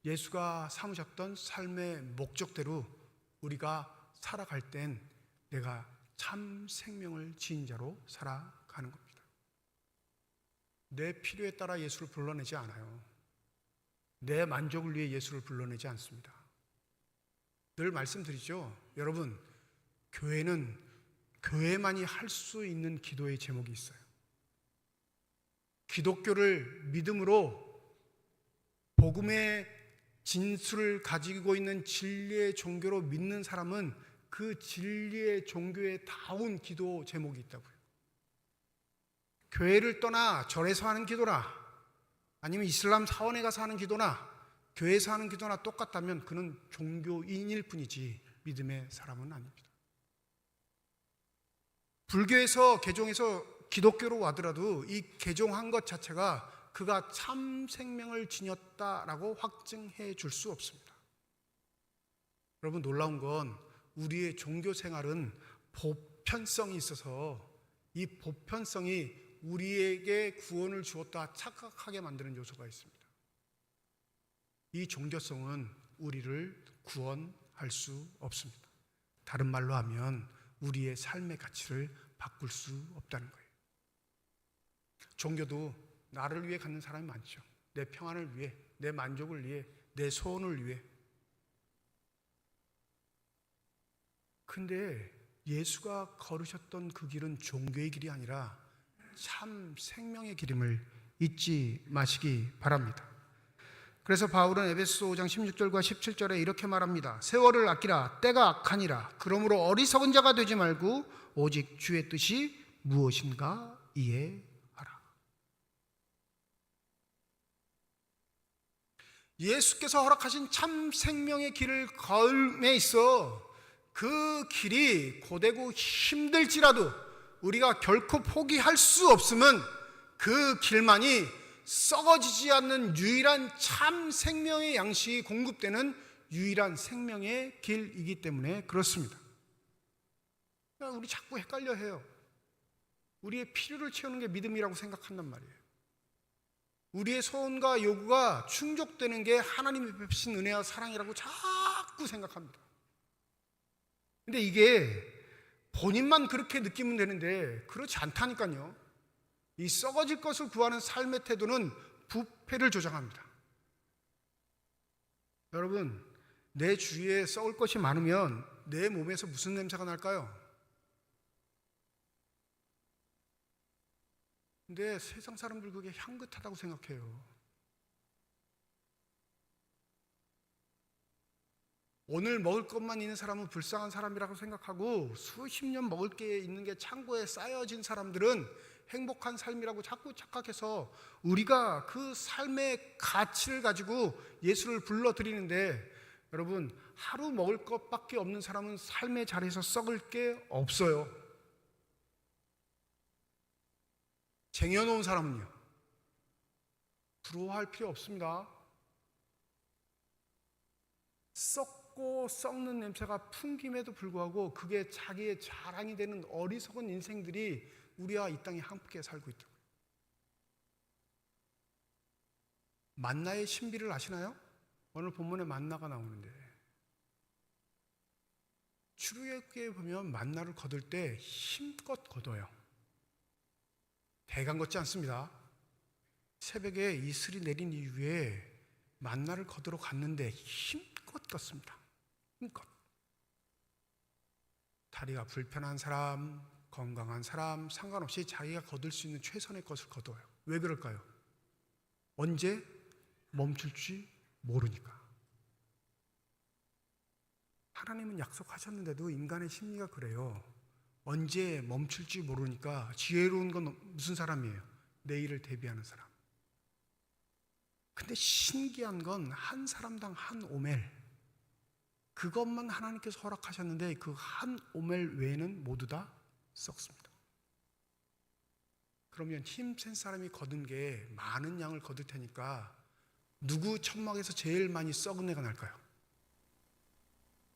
예수가 삼으셨던 삶의 목적대로 우리가 살아갈 땐 내가 참 생명을 지닌 자로 살아가는 겁니다. 내 필요에 따라 예수를 불러내지 않아요. 내 만족을 위해 예수를 불러내지 않습니다. 늘 말씀드리죠. 여러분, 교회는 교회만이 할 수 있는 기도의 제목이 있어요. 기독교를 믿음으로 복음의 진수를 가지고 있는 진리의 종교로 믿는 사람은 그 진리의 종교에 다운 기도 제목이 있다고요. 교회를 떠나 절에서 하는 기도나 아니면 이슬람 사원에 가서 하는 기도나 교회에서 하는 기도나 똑같다면 그는 종교인일 뿐이지 믿음의 사람은 아닙니다. 불교에서 개종해서 기독교로 와더라도 이 개종한 것 자체가 그가 참 생명을 지녔다라고 확증해 줄 수 없습니다. 여러분, 놀라운 건 우리의 종교 생활은 보편성이 있어서 이 보편성이 우리에게 구원을 주었다 착각하게 만드는 요소가 있습니다. 이 종교성은 우리를 구원할 수 없습니다. 다른 말로 하면 우리의 삶의 가치를 바꿀 수 없다는 거예요. 종교도 나를 위해 갖는 사람이 많죠. 내 평안을 위해, 내 만족을 위해, 내 소원을 위해. 근데 예수가 걸으셨던 그 길은 종교의 길이 아니라 참 생명의 길임을 잊지 마시기 바랍니다. 그래서 바울은 에베소 5장 16절과 17절에 이렇게 말합니다. 세월을 아끼라, 때가 악하니라. 그러므로 어리석은 자가 되지 말고 오직 주의 뜻이 무엇인가 이해하라. 예수께서 허락하신 참 생명의 길을 걸음에 있어 그 길이 고되고 힘들지라도 우리가 결코 포기할 수 없음은 그 길만이 썩어지지 않는 유일한 참 생명의 양식이 공급되는 유일한 생명의 길이기 때문에 그렇습니다. 우리 자꾸 헷갈려 해요. 우리의 필요를 채우는 게 믿음이라고 생각한단 말이에요. 우리의 소원과 요구가 충족되는 게 하나님의 베푸신 은혜와 사랑이라고 자꾸 생각합니다. 근데 이게 본인만 그렇게 느끼면 되는데 그렇지 않다니까요. 이 썩어질 것을 구하는 삶의 태도는 부패를 조장합니다. 여러분, 내 주위에 썩을 것이 많으면 내 몸에서 무슨 냄새가 날까요? 근데 세상 사람들 그게 향긋하다고 생각해요. 오늘 먹을 것만 있는 사람은 불쌍한 사람이라고 생각하고 수십 년 먹을 게 있는 게 창고에 쌓여진 사람들은 행복한 삶이라고 자꾸 착각해서 우리가 그 삶의 가치를 가지고 예수를 불러드리는데, 여러분, 하루 먹을 것밖에 없는 사람은 삶의 자리에서 썩을 게 없어요. 쟁여놓은 사람은요, 부러워할 필요 없습니다. 썩고 썩는 냄새가 풍김에도 불구하고 그게 자기의 자랑이 되는 어리석은 인생들이 우리와 이 땅에 함께 살고 있다고요. 만나의 신비를 아시나요? 오늘 본문에 만나가 나오는데 출애굽기에 보면 만나를 거둘 때 힘껏 거둬요. 대강 걷지 않습니다. 새벽에 이슬이 내린 이후에 만나를 거두러 갔는데 힘껏 걷습니다. 힘껏. 다리가 불편한 사람, 건강한 사람 상관없이 자기가 거둘 수 있는 최선의 것을 거둬요. 왜 그럴까요? 언제 멈출지 모르니까. 하나님은 약속하셨는데도 인간의 심리가 그래요. 언제 멈출지 모르니까. 지혜로운 건 무슨 사람이에요? 내일을 대비하는 사람. 근데 신기한 건 한 사람당 한 오멜, 그것만 하나님께서 허락하셨는데 그 한 오멜 외에는 모두 다 썩습니다. 그러면 힘센 사람이 거둔 게 많은 양을 거둘 테니까 누구 천막에서 제일 많이 썩은 애가 날까요?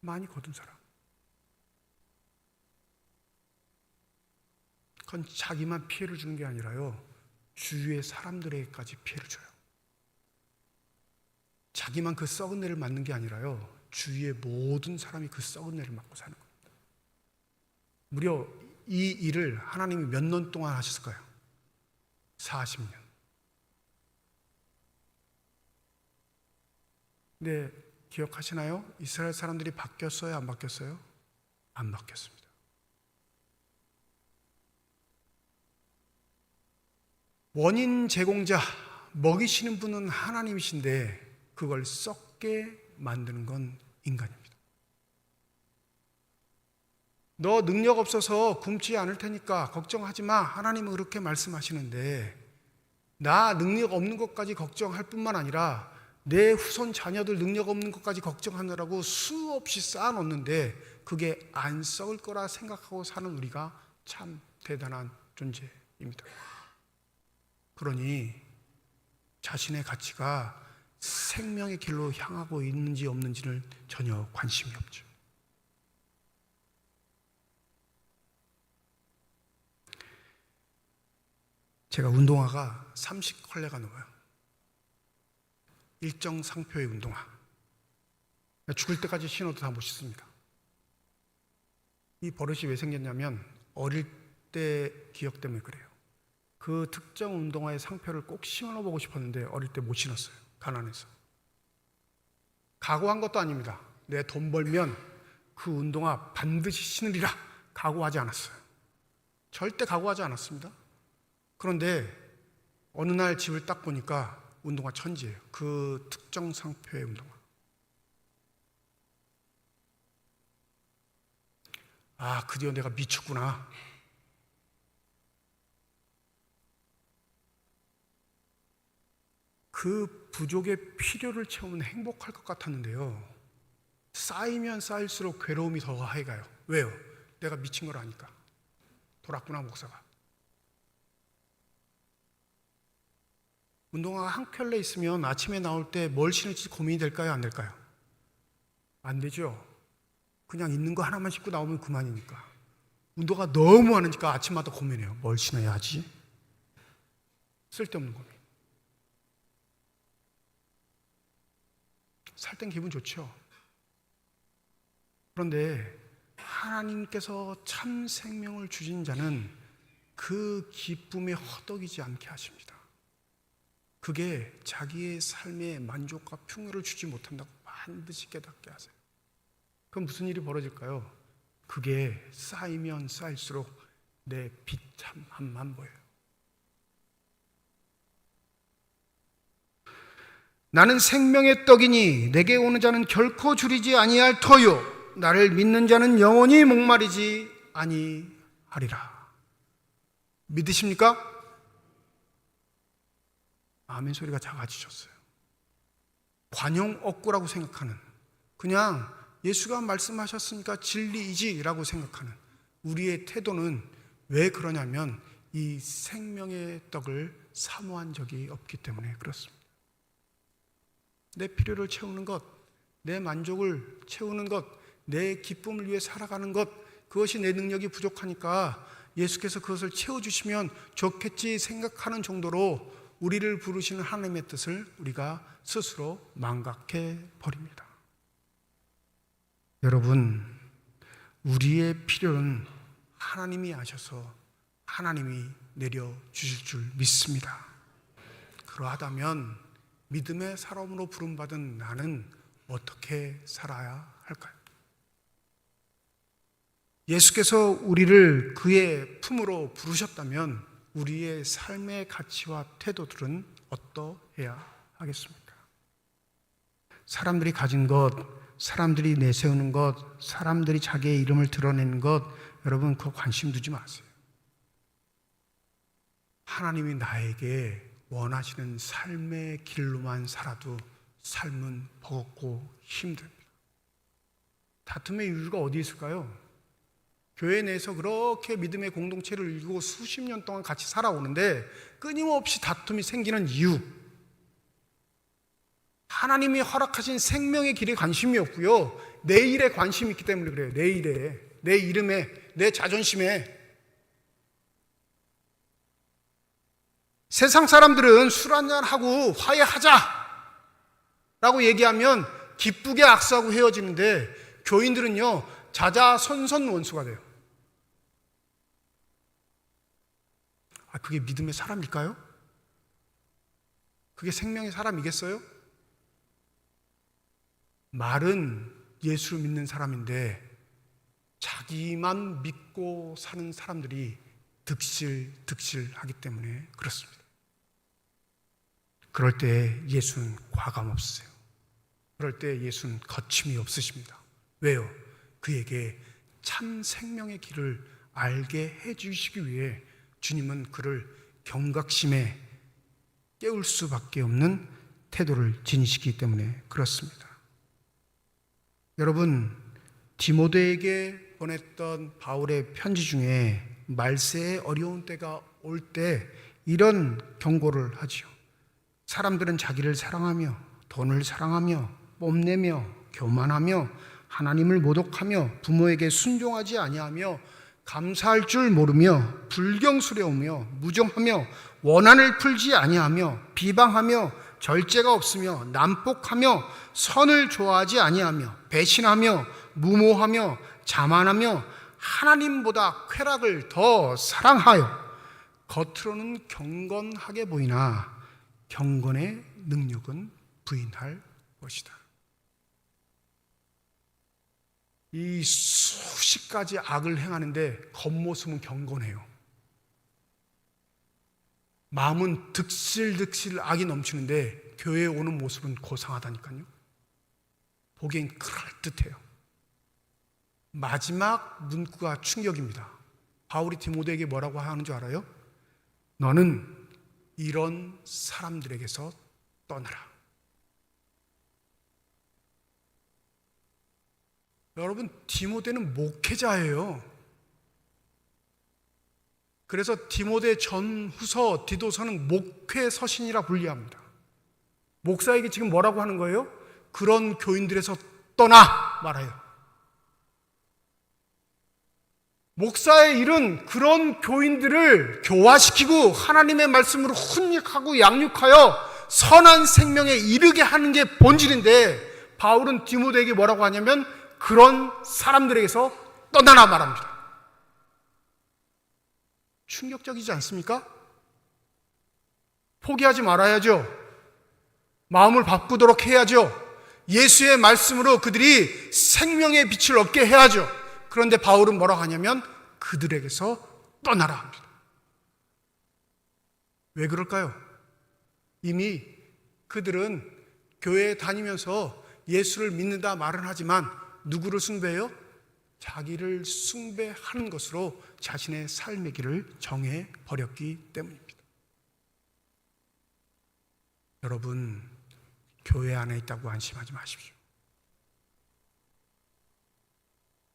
많이 거둔 사람. 그건 자기만 피해를 주는 게 아니라요, 주위의 사람들에게까지 피해를 줘요. 자기만 그 썩은 애를 맞는 게 아니라요, 주위의 모든 사람이 그 썩은 애를 맞고 사는 겁니다. 무려 이 일을 하나님이 몇 년 동안 하셨을까요? 40년. 근데 기억하시나요? 이스라엘 사람들이 바뀌었어요? 안 바뀌었어요? 안 바뀌었습니다. 원인 제공자, 먹이시는 분은 하나님이신데 그걸 썩게 만드는 건 인간입니다. 너 능력 없어서 굶지 않을 테니까 걱정하지 마. 하나님은 그렇게 말씀하시는데 나 능력 없는 것까지 걱정할 뿐만 아니라 내 후손 자녀들 능력 없는 것까지 걱정하느라고 수없이 쌓아놓는데 그게 안 썩을 거라 생각하고 사는 우리가 참 대단한 존재입니다. 그러니 자신의 가치가 생명의 길로 향하고 있는지 없는지는 전혀 관심이 없죠. 제가 운동화가 30컬레가 넘어요. 일정 상표의 운동화. 죽을 때까지 신어도 다 못 신습니다. 이 버릇이 왜 생겼냐면 어릴 때 기억 때문에 그래요. 그 특정 운동화의 상표를 꼭 신어보고 싶었는데 어릴 때 못 신었어요. 가난해서. 각오한 것도 아닙니다. 내 돈 벌면 그 운동화 반드시 신으리라 각오하지 않았어요. 절대 각오하지 않았습니다. 그런데 어느 날 집을 딱 보니까 운동화 천지예요. 그 특정 확정상표의 운동화. 아, 드디어 내가 미쳤구나. 그 부족의 필요를 채우면 행복할 것 같았는데요, 쌓이면 쌓일수록 괴로움이 더 가해가요. 왜요? 내가 미친 걸 아니까. 돌았구나, 목사가. 운동화가 한 켤레 있으면 아침에 나올 때 뭘 신을지 고민이 될까요? 안 될까요? 안 되죠. 그냥 있는 거 하나만 신고 나오면 그만이니까. 운동화가 너무 많으니까 아침마다 고민해요. 뭘 신어야 하지? 쓸데없는 고민. 살 땐 기분 좋죠. 그런데 하나님께서 참 생명을 주신 자는 그 기쁨에 허덕이지 않게 하십니다. 그게 자기의 삶에 만족과 풍요를 주지 못한다고 반드시 깨닫게 하세요. 그럼 무슨 일이 벌어질까요? 그게 쌓이면 쌓일수록 내 비참함만 보여요. 나는 생명의 떡이니 내게 오는 자는 결코 줄이지 아니할 터요, 나를 믿는 자는 영원히 목마르지 아니하리라. 믿으십니까? 아멘 소리가 작아지셨어요. 관용 억구라고 생각하는, 그냥 예수가 말씀하셨으니까 진리이지라고 생각하는 우리의 태도는 왜 그러냐면 이 생명의 떡을 사모한 적이 없기 때문에 그렇습니다. 내 필요를 채우는 것, 내 만족을 채우는 것, 내 기쁨을 위해 살아가는 것, 그것이 내 능력이 부족하니까 예수께서 그것을 채워주시면 좋겠지 생각하는 정도로 우리를 부르시는 하나님의 뜻을 우리가 스스로 망각해 버립니다. 여러분, 우리의 필요는 하나님이 아셔서 하나님이 내려주실 줄 믿습니다. 그러하다면 믿음의 사람으로 부름받은 나는 어떻게 살아야 할까요? 예수께서 우리를 그의 품으로 부르셨다면 우리의 삶의 가치와 태도들은 어떠해야 하겠습니까? 사람들이 가진 것, 사람들이 내세우는 것, 사람들이 자기의 이름을 드러내는 것, 여러분 그거 관심 두지 마세요. 하나님이 나에게 원하시는 삶의 길로만 살아도 삶은 버겁고 힘듭니다. 다툼의 이유가 어디 있을까요? 교회 내에서 그렇게 믿음의 공동체를 이루고 수십 년 동안 같이 살아오는데 끊임없이 다툼이 생기는 이유, 하나님이 허락하신 생명의 길에 관심이 없고요, 내 일에 관심이 있기 때문에 그래요. 내 일에, 내 이름에, 내 자존심에. 세상 사람들은 술 한잔하고 화해하자 라고 얘기하면 기쁘게 악수하고 헤어지는데 교인들은요 자자손손원수가 돼요. 그게 믿음의 사람일까요? 그게 생명의 사람이겠어요? 말은 예수를 믿는 사람인데 자기만 믿고 사는 사람들이 득실하기 때문에 그렇습니다. 그럴 때 예수는 과감 없으세요. 그럴 때 예수는 거침이 없으십니다. 왜요? 그에게 참 생명의 길을 알게 해주시기 위해 주님은 그를 경각심에 깨울 수밖에 없는 태도를 지니시기 때문에 그렇습니다. 여러분, 디모데에게 보냈던 바울의 편지 중에 말세의 어려운 때가 올 때 이런 경고를 하지요. 사람들은 자기를 사랑하며 돈을 사랑하며 뽐내며 교만하며 하나님을 모독하며 부모에게 순종하지 아니하며 감사할 줄 모르며 불경스러우며 무정하며 원한을 풀지 아니하며 비방하며 절제가 없으며 난폭하며 선을 좋아하지 아니하며 배신하며 무모하며 자만하며 하나님보다 쾌락을 더 사랑하여 겉으로는 경건하게 보이나 경건의 능력은 부인할 것이다. 이 수십 가지 악을 행하는데 겉모습은 경건해요. 마음은 득실득실 악이 넘치는데 교회에 오는 모습은 고상하다니까요. 보기엔 그럴듯해요. 마지막 문구가 충격입니다. 바울이 디모데에게 뭐라고 하는 줄 알아요? 너는 이런 사람들에게서 떠나라. 여러분, 디모데는 목회자예요. 그래서 디모데 전후서 디도서는 목회 서신이라 불리합니다. 목사에게 지금 뭐라고 하는 거예요? 그런 교인들에서 떠나 말아요. 목사의 일은 그런 교인들을 교화시키고 하나님의 말씀으로 훈육하고 양육하여 선한 생명에 이르게 하는 게 본질인데, 바울은 디모데에게 뭐라고 하냐면 그런 사람들에게서 떠나라 말합니다. 충격적이지 않습니까? 포기하지 말아야죠. 마음을 바꾸도록 해야죠. 예수의 말씀으로 그들이 생명의 빛을 얻게 해야죠. 그런데 바울은 뭐라고 하냐면 그들에게서 떠나라 합니다. 왜 그럴까요? 이미 그들은 교회에 다니면서 예수를 믿는다 말은 하지만 누구를 숭배해요? 자기를 숭배하는 것으로 자신의 삶의 길을 정해 버렸기 때문입니다. 여러분, 교회 안에 있다고 안심하지 마십시오.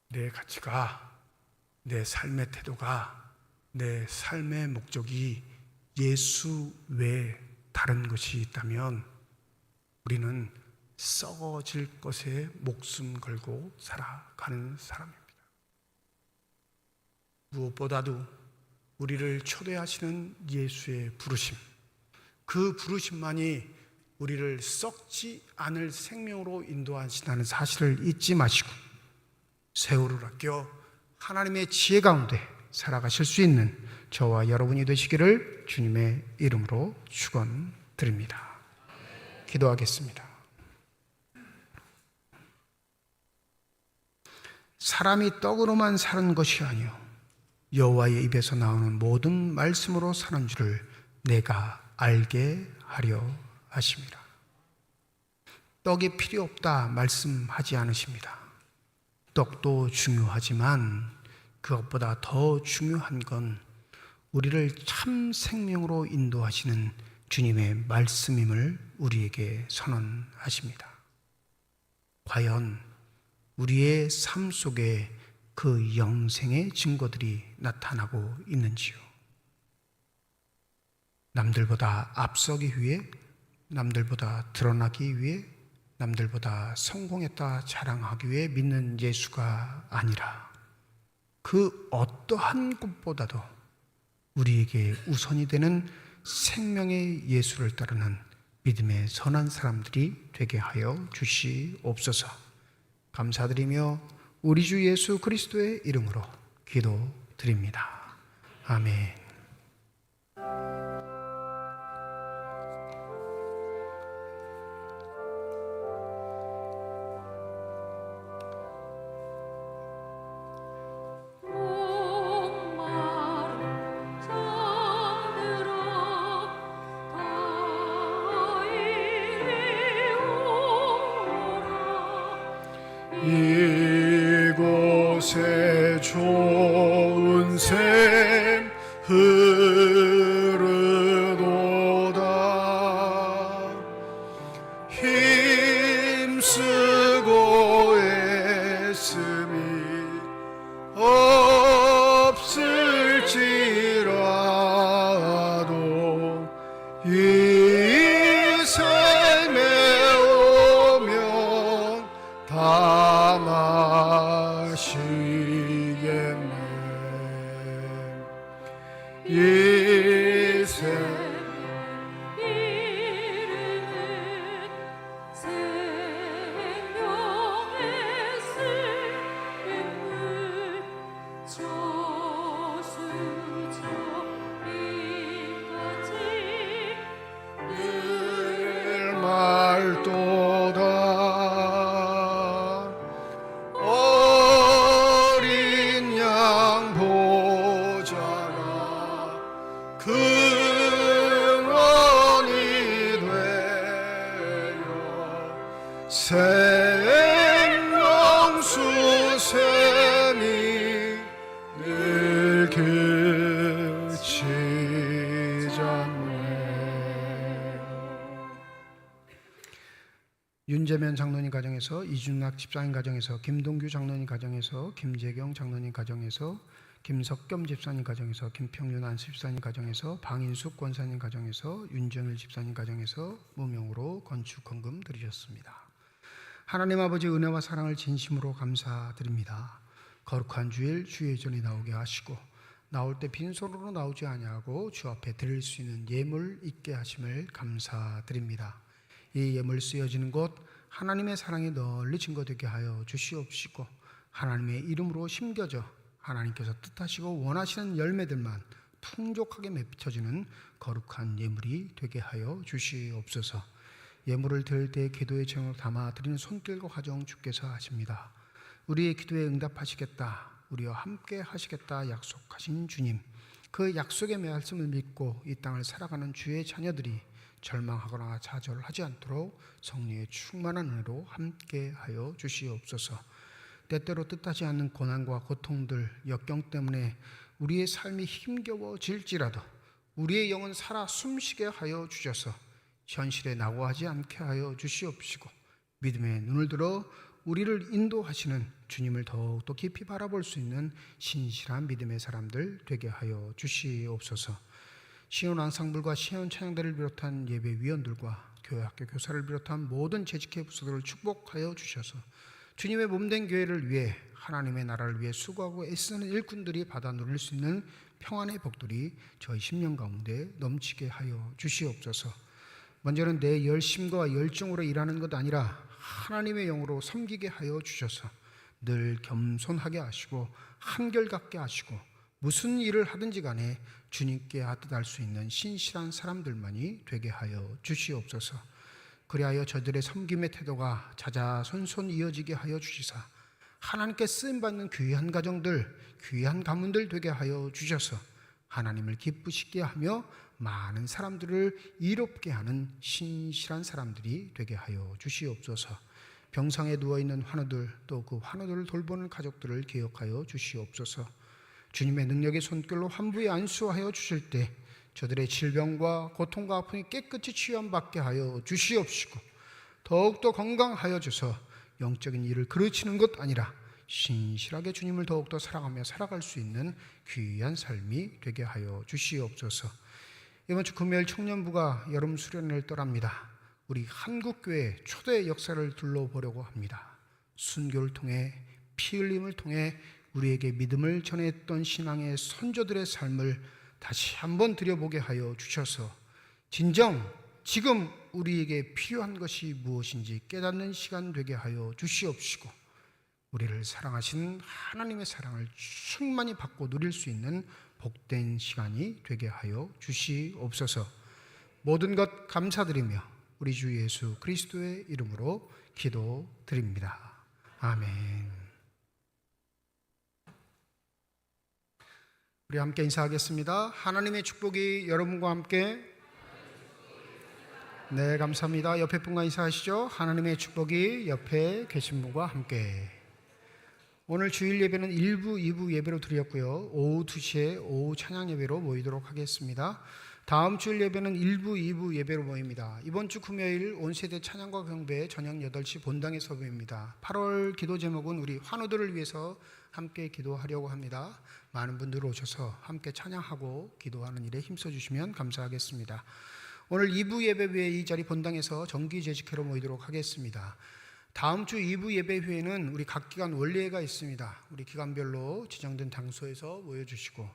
내 가치가, 내 삶의 태도가, 내 삶의 목적이 예수 외에 다른 것이 있다면 우리는 썩어질 것에 목숨 걸고 살아가는 사람입니다. 무엇보다도 우리를 초대하시는 예수의 부르심, 그 부르심만이 우리를 썩지 않을 생명으로 인도하신다는 사실을 잊지 마시고 세월을 아껴 하나님의 지혜 가운데 살아가실 수 있는 저와 여러분이 되시기를 주님의 이름으로 축원드립니다. 기도하겠습니다. 사람이 떡으로만 사는 것이 아니요 여호와의 입에서 나오는 모든 말씀으로 사는 줄을 내가 알게 하려 하십니다. 떡이 필요 없다 말씀하지 않으십니다. 떡도 중요하지만 그것보다 더 중요한 건 우리를 참 생명으로 인도하시는 주님의 말씀임을 우리에게 선언하십니다. 과연 우리의 삶 속에 그 영생의 증거들이 나타나고 있는지요? 남들보다 앞서기 위해, 남들보다 드러나기 위해, 남들보다 성공했다 자랑하기 위해 믿는 예수가 아니라 그 어떠한 것보다도 우리에게 우선이 되는 생명의 예수를 따르는 믿음의 선한 사람들이 되게 하여 주시옵소서. 감사드리며 우리 주 예수 그리스도의 이름으로 기도드립니다. 아멘. 이곳에 좋은 샘 흐르도다. 힘쓰고 애씀이 없을지라도 이 삶에 오면 다 마시겠네. 이 샘 이르는 생명 생명수샘이 늘 그치잖네. 윤재면 장로님 가정에서, 이준락 집사님 가정에서, 김동규 장로님 가정에서, 김재경 장로님 가정에서, 김석겸 집사님 가정에서, 김평윤 안수 집사님 가정에서, 방인숙 권사님 가정에서, 윤정일 집사님 가정에서 무명으로 건축 헌금 드리셨습니다. 하나님 아버지 은혜와 사랑을 진심으로 감사드립니다. 거룩한 주일 주의 전에 나오게 하시고 나올 때 빈손으로 나오지 아니하고 주 앞에 드릴 수 있는 예물 있게 하심을 감사드립니다. 이 예물 쓰여지는 곳 하나님의 사랑이 널리 증거되게 하여 주시옵시고 하나님의 이름으로 심겨져 하나님께서 뜻하시고 원하시는 열매들만 풍족하게 맺혀지는 거룩한 예물이 되게 하여 주시옵소서. 예물을 드릴 때 기도의 제목을 담아 드리는 손길과 가정 주께서 하십니다. 우리의 기도에 응답하시겠다, 우리와 함께 하시겠다 약속하신 주님, 그 약속의 말씀을 믿고 이 땅을 살아가는 주의 자녀들이 절망하거나 좌절하지 않도록 성령의 충만한 은혜로 함께하여 주시옵소서. 때때로 뜻하지 않는 고난과 고통들, 역경 때문에 우리의 삶이 힘겨워질지라도 우리의 영은 살아 숨쉬게 하여 주셔서 현실에 낙오하지 않게 하여 주시옵시고 믿음의 눈을 들어 우리를 인도하시는 주님을 더욱더 깊이 바라볼 수 있는 신실한 믿음의 사람들 되게 하여 주시옵소서. 시온 앙상블과 시온 찬양대를 비롯한 예배위원들과 교회학교 교사를 비롯한 모든 재직회 부서들을 축복하여 주셔서 주님의 몸된 교회를 위해 하나님의 나라를 위해 수고하고 애쓰는 일꾼들이 받아 누릴 수 있는 평안의 복들이 저희 심령 가운데 넘치게 하여 주시옵소서. 먼저는 내 열심과 열정으로 일하는 것 아니라 하나님의 영으로 섬기게 하여 주셔서 늘 겸손하게 하시고 한결같게 하시고 무슨 일을 하든지 간에 주님께 하듯할 수 있는 신실한 사람들만이 되게 하여 주시옵소서. 그리하여 저들의 섬김의 태도가 자자손손 이어지게 하여 주시사 하나님께 쓰임받는 귀한 가정들, 귀한 가문들 되게 하여 주셔서 하나님을 기쁘시게 하며 많은 사람들을 이롭게 하는 신실한 사람들이 되게 하여 주시옵소서. 병상에 누워있는 환우들, 또 그 환우들을 돌보는 가족들을 기억하여 주시옵소서. 주님의 능력의 손길로 환부에 안수하여 주실 때 저들의 질병과 고통과 아픔이 깨끗이 치유받게 하여 주시옵시고 더욱더 건강하여 주셔서 영적인 일을 그르치는 것 아니라 신실하게 주님을 더욱더 사랑하며 살아갈 수 있는 귀한 삶이 되게 하여 주시옵소서. 이번 주 금요일 청년부가 여름 수련회를 떠납니다. 우리 한국교회 초대 역사를 둘러보려고 합니다. 순교를 통해 피 흘림을 통해 우리에게 믿음을 전했던 신앙의 선조들의 삶을 다시 한번 들여보게 하여 주셔서 진정 지금 우리에게 필요한 것이 무엇인지 깨닫는 시간 되게 하여 주시옵시고 우리를 사랑하신 하나님의 사랑을 충만히 받고 누릴 수 있는 복된 시간이 되게 하여 주시옵소서. 모든 것 감사드리며 우리 주 예수 그리스도의 이름으로 기도드립니다. 아멘. 우리 함께 인사하겠습니다. 하나님의 축복이 여러분과 함께. 네, 감사합니다. 옆에 분과 인사하시죠. 하나님의 축복이 옆에 계신 분과 함께. 오늘 주일 예배는 1부, 2부 예배로 드렸고요. 오후 2시에 오후 찬양 예배로 모이도록 하겠습니다. 다음 주일 예배는 1부, 2부 예배로 모입니다. 이번 주 금요일 온세대 찬양과 경배 저녁 8시 본당에서 모입니다. 8월 기도 제목은 우리 환우들을 위해서 함께 기도하려고 합니다. 많은 분들 오셔서 함께 찬양하고 기도하는 일에 힘써주시면 감사하겠습니다. 오늘 2부 예배 후에 이 자리 본당에서 정기 재직회로 모이도록 하겠습니다. 다음 주 2부 예배 후에는 우리 각 기관 원례회가 있습니다. 우리 기관별로 지정된 장소에서 모여주시고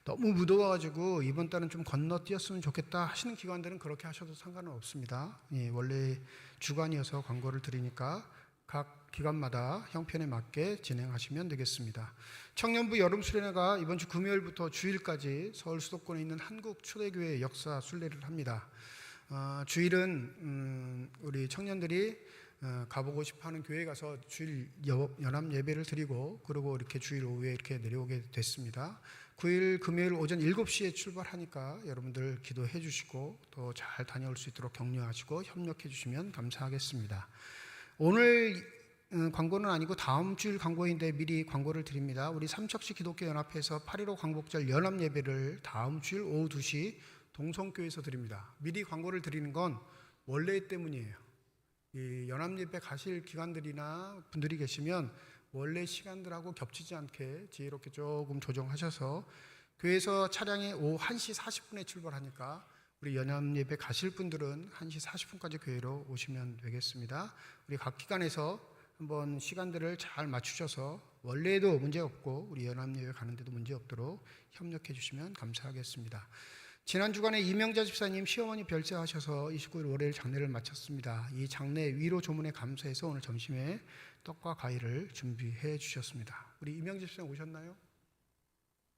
너무 무더워가지고 이번 달은 좀 건너뛰었으면 좋겠다 하시는 기관들은 그렇게 하셔도 상관은 없습니다. 예, 원래 주간이어서 광고를 드리니까 각 기관마다 형편에 맞게 진행하시면 되겠습니다. 청년부 여름수련회가 이번 주 금요일부터 주일까지 서울 수도권에 있는 한국초대교회 역사 순례를 합니다. 주일은 우리 청년들이 가보고 싶어하는 교회에 가서 주일 연합 예배를 드리고 그리고 이렇게 주일 오후에 이렇게 내려오게 됐습니다. 9일 금요일 오전 7시에 출발하니까 여러분들 기도해 주시고 또 잘 다녀올 수 있도록 격려하시고 협력해 주시면 감사하겠습니다. 오늘 광고는 아니고 다음 주일 광고인데 미리 광고를 드립니다. 우리 삼척시 기독교 연합회에서 8.15 광복절 연합 예배를 다음 주일 오후 2시 동성교회에서 드립니다. 미리 광고를 드리는 건 원래 때문이에요. 이 연합 예배 가실 기관들이나 분들이 계시면 원래 시간들하고 겹치지 않게 지혜롭게 조금 조정하셔서 교회에서 차량이 오후 1시 40분에 출발하니까 우리 연합 예배 가실 분들은 1시 40분까지 교회로 오시면 되겠습니다. 우리 각 기관에서 한번 시간들을 잘 맞추셔서 원래도 문제 없고 우리 연합 예배 가는데도 문제 없도록 협력해 주시면 감사하겠습니다. 지난 주간에 이명자 집사님 시어머니 별세하셔서 29일 월요일 장례를 마쳤습니다. 이 장례 위로 조문에 감사해서 오늘 점심에 떡과 과일을 준비해 주셨습니다. 우리 이명자 집사님 오셨나요?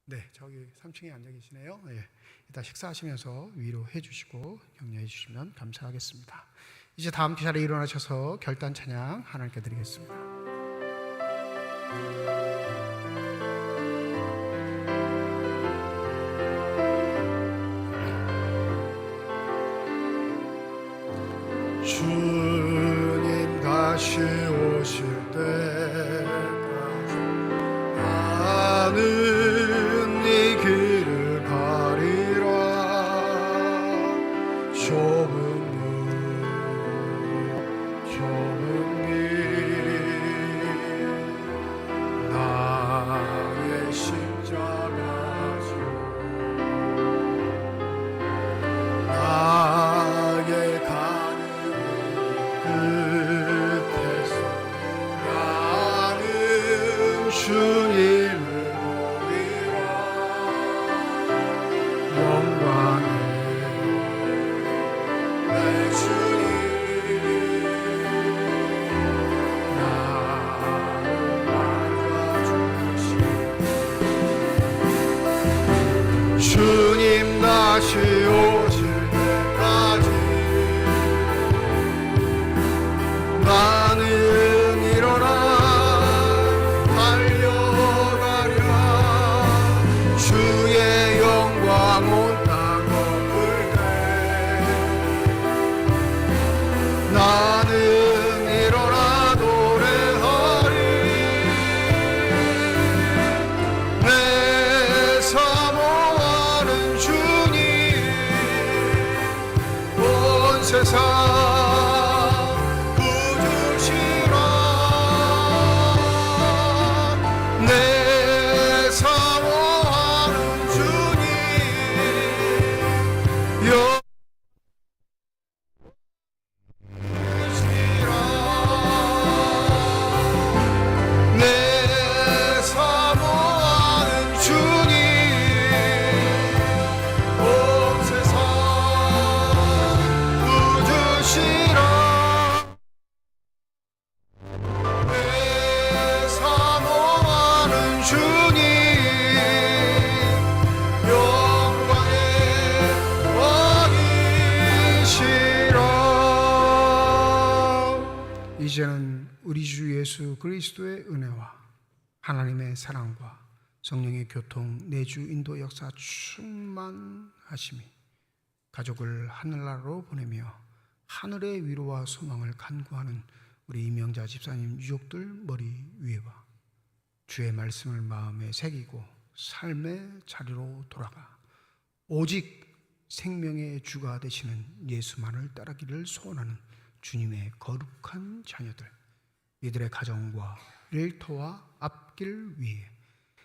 네, 저기 3층에 앉아 계시네요. 예, 이따 식사하시면서 위로해 주시고 격려해 주시면 감사하겠습니다. 이제 다음 자리에 일어나셔서 결단 찬양 하나님께 드리겠습니다. 주님 다시 오실 때까지 나는 이 길을 가리라. 좁은 길 나의 십자가 지고 나의 가는 끝에서 나는 주님을 보리라. 영광의 내 주님 나를 맞아주시고 주님 다시 오실 때까지 나는 일어나 달려가랴. 주의 영광 온 땅 덮을 때 나는 일어나 노래하리. 내 사모하는 주님 온 세상 내 사모하는 주님 여시라. 내 사모하는 주님 온 세상 구주시라. 내 사모하는 주님 영광의 왕이시라. 이제는 우리 주 예수 그리스도의 은혜와 하나님의 사랑과 성령의 교통 내주 인도 역사 충만하심이 가족을 하늘나라로 보내며 하늘의 위로와 소망을 간구하는 우리 이명자 집사님 유족들 머리 위에와 주의 말씀을 마음에 새기고 삶의 자리로 돌아가 오직 생명의 주가 되시는 예수만을 따르기를 소원하는 주님의 거룩한 자녀들, 이들의 가정과 일터와 앞길 위에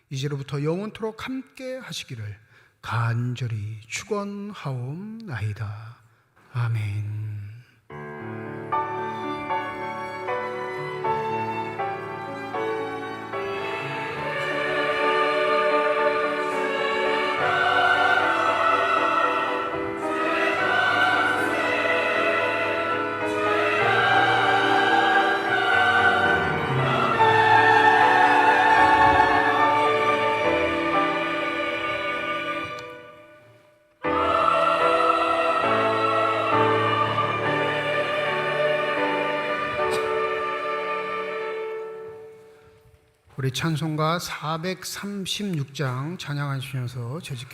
이제로부터 영원토록 함께 하시기를 간절히 축원하옵나이다. 아멘. 우리 찬송가 436장 찬양하시면서 재직해